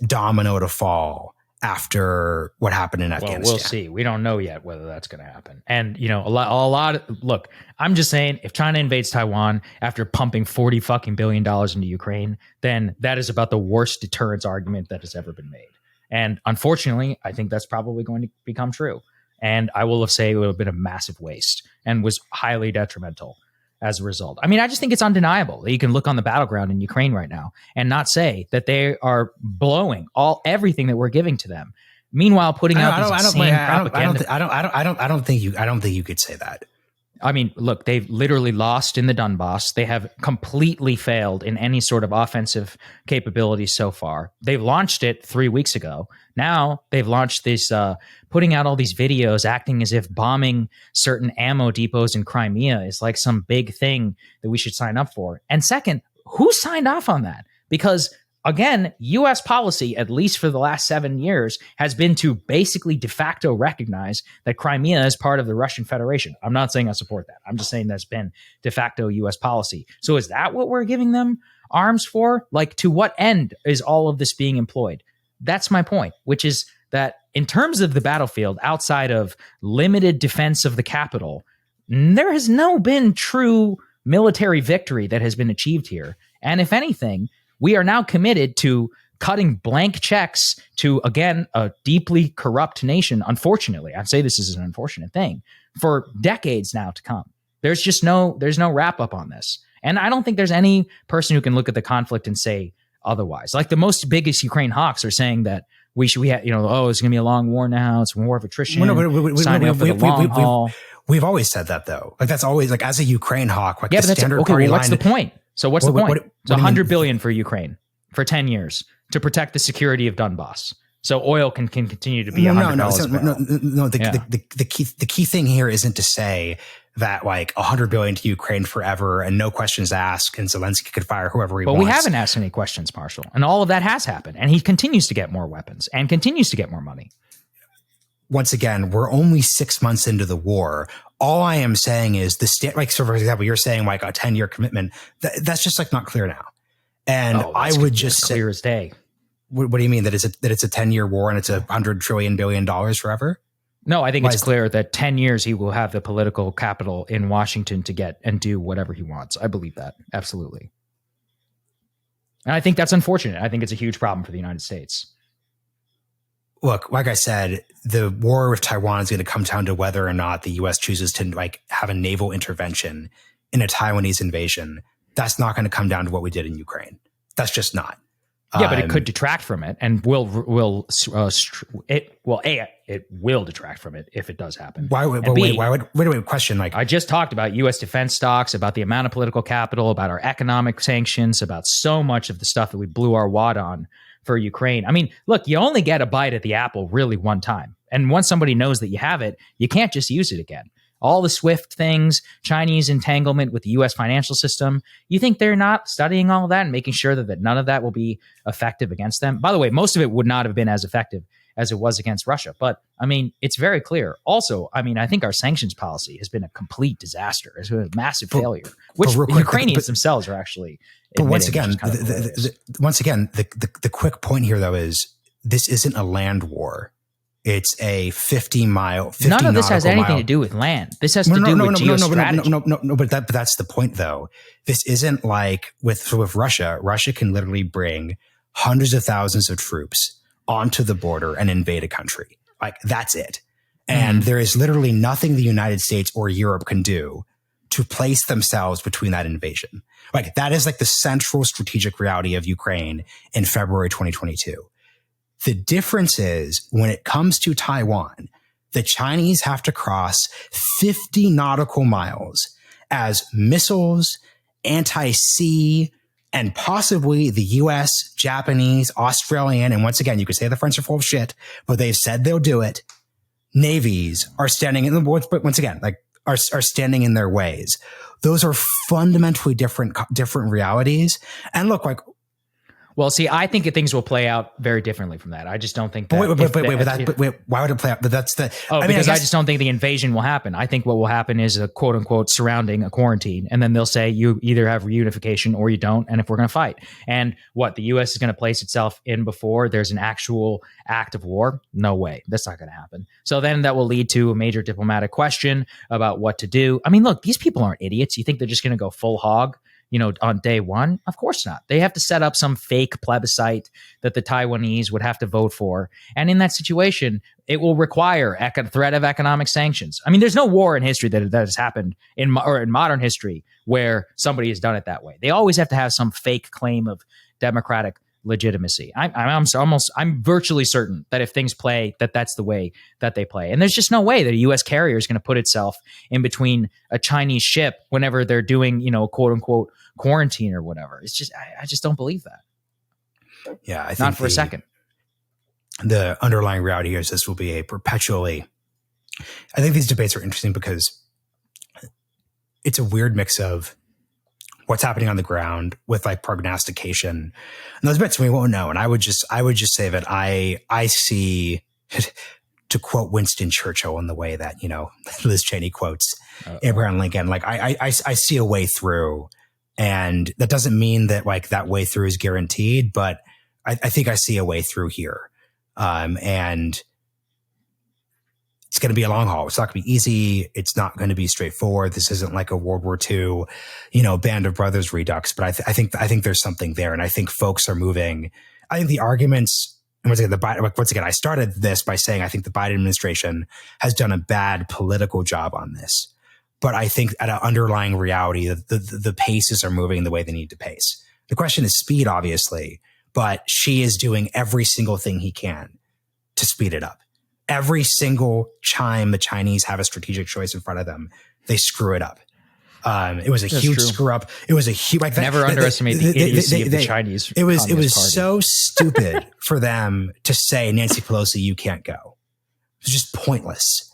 [SPEAKER 1] domino to fall after what happened in Afghanistan.
[SPEAKER 2] We'll see. We don't know yet whether that's going to happen. And, look, I'm just saying if China invades Taiwan after pumping $40 billion into Ukraine, then that is about the worst deterrence argument that has ever been made. And unfortunately, I think that's probably going to become true. And I will say it would have been a massive waste and was highly detrimental. as a result. I mean, I just think it's undeniable that you can look on the battleground in Ukraine right now and not say that they are blowing everything that we're giving to them. Meanwhile, putting out these insane propaganda.
[SPEAKER 1] I don't think you could say that.
[SPEAKER 2] I mean, look, they've literally lost in the Donbass. They have completely failed in any sort of offensive capabilities so far. They've launched it 3 weeks ago. Now they've launched this, putting out all these videos, acting as if bombing certain ammo depots in Crimea is like some big thing that we should sign up for. And second, who signed off on that? Because again, U.S. policy, at least for the last 7 years, has been to basically de facto recognize that Crimea is part of the Russian Federation. I'm not saying I support that. I'm just saying that's been de facto U.S. policy. So is that what we're giving them arms for? Like, to what end is all of this being employed? That's my point, which is that in terms of the battlefield, outside of limited defense of the capital, there has no been true military victory that has been achieved here. And if anything, we are now committed to cutting blank checks to, again, a deeply corrupt nation. Unfortunately, I say this is an unfortunate thing, for decades now to come. There's no wrap up on this. And I don't think there's any person who can look at the conflict and say otherwise. Like the most biggest Ukraine hawks are saying that it's going to be a long war now. It's a war of attrition. Signing up for the long haul.
[SPEAKER 1] We've always said that though. Like that's always like as a Ukraine hawk. Like
[SPEAKER 2] yeah,
[SPEAKER 1] the
[SPEAKER 2] but
[SPEAKER 1] standard party line.
[SPEAKER 2] What's the point? So what's the point? It's $100 billion for Ukraine for 10 years to protect the security of Donbass. So oil can continue to be $100
[SPEAKER 1] The key thing here isn't to say that like $100 billion to Ukraine forever and no questions asked and Zelensky could fire whoever he wants.
[SPEAKER 2] But we haven't asked any questions, Marshall. And all of that has happened. And he continues to get more weapons and continues to get more money.
[SPEAKER 1] Once again, we're only 6 months into the war. All I am saying is so for example, you're saying like a 10-year commitment. That's just like not clear now. And I would just say
[SPEAKER 2] clear as day.
[SPEAKER 1] What do you mean that it's a 10-year war and it's $100 billion forever?
[SPEAKER 2] No, I think it's clear that 10 years he will have the political capital in Washington to get and do whatever he wants. I believe that. Absolutely. And I think that's unfortunate. I think it's a huge problem for the United States.
[SPEAKER 1] Look, like I said, the war with Taiwan is going to come down to whether or not the U.S. chooses to like have a naval intervention in a Taiwanese invasion. That's not going to come down to what we did in Ukraine. That's just not.
[SPEAKER 2] Yeah, but it could detract from it, and it will detract from it if it does happen.
[SPEAKER 1] Why would question like
[SPEAKER 2] I just talked about U.S. defense stocks, about the amount of political capital, about our economic sanctions, about so much of the stuff that we blew our wad on for Ukraine. I mean, look, you only get a bite at the apple really one time, and once somebody knows that you have it, you can't just use it again. All the SWIFT things, Chinese entanglement with the U.S. financial system. You think they're not studying all of that and making sure that none of that will be effective against them? By the way, most of it would not have been as effective as it was against Russia. But, I mean, it's very clear. Also, I mean, I think our sanctions policy has been a complete disaster. It's been a massive failure, which the Ukrainians themselves are actually admitting.
[SPEAKER 1] But once again, the quick point here, though, is this isn't a land war. It's a 50
[SPEAKER 2] None of this has anything to do with land. This has to do with geostrategy.
[SPEAKER 1] But that's the point, though. This isn't like with Russia. Russia can literally bring hundreds of thousands of troops onto the border and invade a country. Like, that's it. And there is literally nothing the United States or Europe can do to place themselves between that invasion. Like, that is like the central strategic reality of Ukraine in February 2022. The difference is when it comes to Taiwan, the Chinese have to cross 50 nautical miles as missiles, anti-sea, and possibly the US, Japanese, Australian, and once again, you could say the French are full of shit, but they've said they'll do it. Navies are standing in the boards, but once again, like are standing in their ways. Those are fundamentally different that. And look, like,
[SPEAKER 2] well, see, I think things will play out very differently from that. I just don't think that.
[SPEAKER 1] Why would it play out? But that's the.
[SPEAKER 2] Because I just don't think the invasion will happen. I think what will happen is a quote unquote surrounding a quarantine. And then they'll say you either have reunification or you don't. And if we're going to fight. And what the U.S. is going to place itself in before there's an actual act of war? No way. That's not going to happen. So then that will lead to a major diplomatic question about what to do. I mean, look, these people aren't idiots. You think they're just going to go full hog? On day one? Of course not. They have to set up some fake plebiscite that the Taiwanese would have to vote for. And in that situation, It will require threat of economic sanctions. I mean, there's no war in history that has happened in modern history where somebody has done it that way. They always have to have some fake claim of democratic legitimacy. I'm virtually certain that if things play, that's the way that they play. And there's just no way that a U.S. carrier is going to put itself in between a Chinese ship whenever they're doing, quote unquote quarantine or whatever. It's just, I just don't believe that.
[SPEAKER 1] Yeah, I think
[SPEAKER 2] not for a second.
[SPEAKER 1] The underlying reality here is this will be a perpetually. I think these debates are interesting because it's a weird mix of what's happening on the ground with like prognostication, and those bits we won't know. And I would just say that I see, to quote Winston Churchill in the way that Liz Cheney quotes Abraham Lincoln, like I see a way through, and that doesn't mean that like that way through is guaranteed, but I think I see a way through here. And it's going to be a long haul. It's not going to be easy. It's not going to be straightforward. This isn't like a World War II, Band of Brothers redux. But I think there's something there, and I think folks are moving. I think the arguments. And once again, I started this by saying I think the Biden administration has done a bad political job on this. But I think at an underlying reality, the paces are moving the way they need to pace. The question is speed, obviously. But she is doing every single thing he can to speed it up. Every single time the Chinese have a strategic choice in front of them, they screw it up. It was a huge screw up. It was a huge. Like
[SPEAKER 2] Never underestimate the idiocy of the Chinese.
[SPEAKER 1] It was so stupid for them to say, Nancy Pelosi, you can't go. It was just pointless.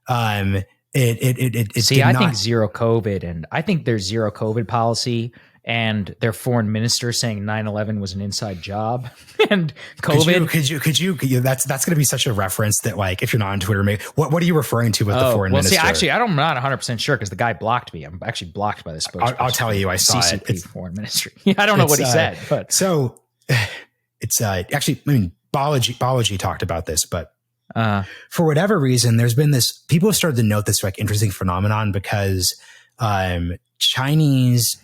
[SPEAKER 1] I think
[SPEAKER 2] zero COVID, and I think there's zero COVID policy. And their foreign minister saying 9/11 was an inside job and COVID.
[SPEAKER 1] Could you that's going to be such a reference that like, if you're not on Twitter, maybe what are you referring to with the foreign minister?
[SPEAKER 2] See, actually, I'm not 100% sure because the guy blocked me. I'm actually blocked by the spokesperson.
[SPEAKER 1] I'll tell you, I saw
[SPEAKER 2] CCP
[SPEAKER 1] it.
[SPEAKER 2] Foreign Ministry. I don't know what he said, but
[SPEAKER 1] so it's actually, I mean, Balaji talked about this, but for whatever reason, there's been this, people have started to note this like interesting phenomenon because Chinese,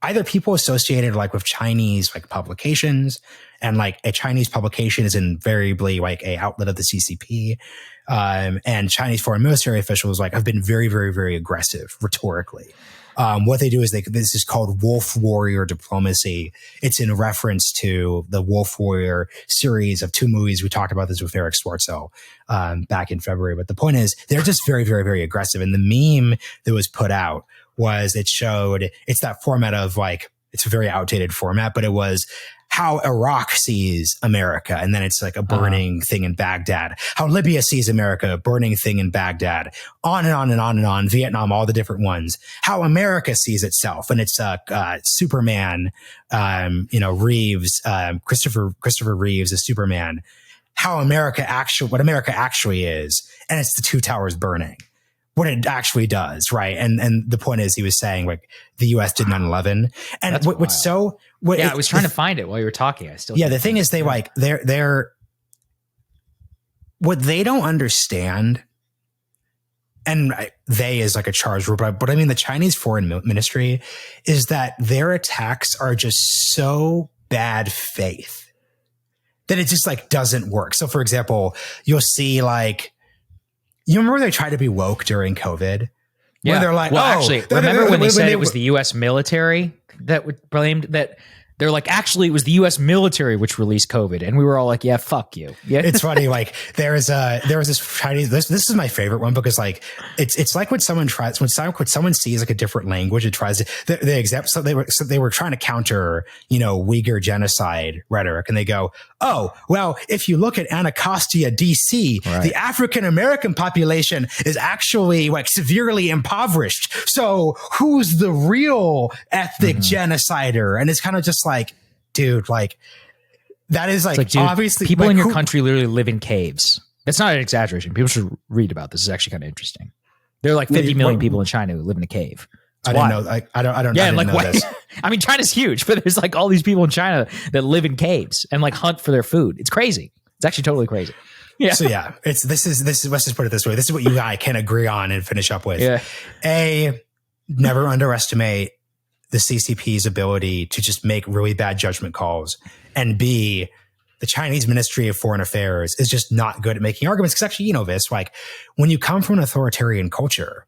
[SPEAKER 1] either people associated like with Chinese like publications, and like a Chinese publication is invariably like a outlet of the CCP, and Chinese foreign military officials like have been very, very, very aggressive rhetorically. What they do is this is called wolf warrior diplomacy. It's in reference to the Wolf Warrior series of 2 movies. We talked about this with Eric Schwartzel back in February. But the point is, they're just very, very, very aggressive. And the meme that was put out was it's that format of like, it's a very outdated format, but it was how Iraq sees America. And then it's like a burning thing in Baghdad. How Libya sees America, a burning thing in Baghdad. On and on and on and on. Vietnam, all the different ones. How America sees itself. And it's Superman, Reeves, Christopher Reeves is Superman. What America actually is. And it's the 2 towers burning. What it actually does, right? And the point is, he was saying like the U.S. did 9/11, and
[SPEAKER 2] I was trying to find it while you were talking.
[SPEAKER 1] The thing is, they're what they don't understand, and they is like a charged word, but I mean the Chinese foreign ministry is that their attacks are just so bad faith that it just like doesn't work. So, for example, you'll see like. You remember they tried to be woke during COVID?
[SPEAKER 2] Yeah.
[SPEAKER 1] Where they're like,
[SPEAKER 2] remember when they said it was the U.S. military that blamed that? They're like, actually, it was the U.S. military which released COVID, and we were all like, "Yeah, fuck you." Yeah,
[SPEAKER 1] it's funny. Like there was this Chinese. This is my favorite one because like it's like when someone sees like a different language and tries to the example. So they were trying to counter Uyghur genocide rhetoric, and they go, "Oh, well, if you look at Anacostia, D.C., the African American population is actually like severely impoverished. So who's the real ethnic genocider?" And it's kind of just like, dude, like that is like dude, obviously
[SPEAKER 2] people
[SPEAKER 1] like,
[SPEAKER 2] in your country literally live in caves. It's not an exaggeration. People should read about this. It's actually kind of interesting. There are like 50 million people in China who live in a cave.
[SPEAKER 1] I didn't know. Like, I don't. Yeah, I didn't know this.
[SPEAKER 2] I mean, China's huge, but there's like all these people in China that live in caves and like hunt for their food. It's crazy. It's actually totally crazy. Yeah. So
[SPEAKER 1] yeah, this is. Let's just put it this way. This is what you and I can agree on and finish up with.
[SPEAKER 2] Yeah.
[SPEAKER 1] A, never underestimate the CCP's ability to just make really bad judgment calls, and B, the Chinese Ministry of Foreign Affairs is just not good at making arguments. Because actually, you know this, like when you come from an authoritarian culture,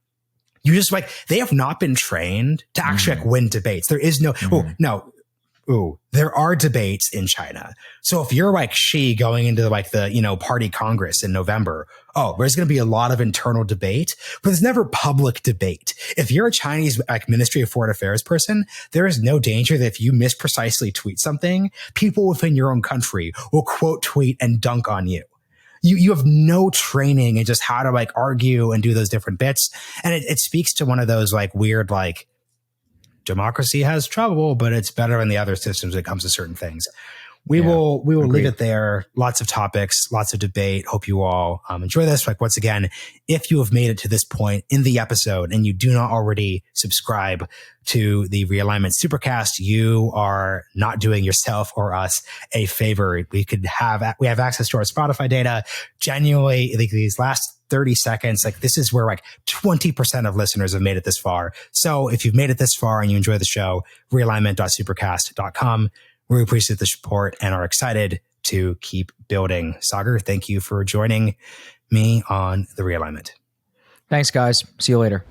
[SPEAKER 1] you just like, they have not been trained to actually like win debates. There is there are debates in China. So if you're like Xi going into like the, you know, party Congress in November, there's going to be a lot of internal debate, but there's never public debate. If you're a Chinese like Ministry of Foreign Affairs person, there is no danger that if you misprecisely tweet something, people within your own country will quote tweet and dunk on you. You have no training in just how to like argue and do those different bits. And it speaks to one of those like weird, like, democracy has trouble, but it's better in the other systems when it comes to certain things. We will leave it there. Lots of topics, lots of debate. Hope you all enjoy this. Like once again, if you have made it to this point in the episode and you do not already subscribe to the Realignment Supercast, you are not doing yourself or us a favor. We have access to our Spotify data. Genuinely, like these last 30 seconds, like this is where like 20% of listeners have made it this far. So if you've made it this far and you enjoy the show, realignment.supercast.com. We appreciate the support and are excited to keep building. Saagar, thank you for joining me on the Realignment.
[SPEAKER 2] Thanks, guys. See you later.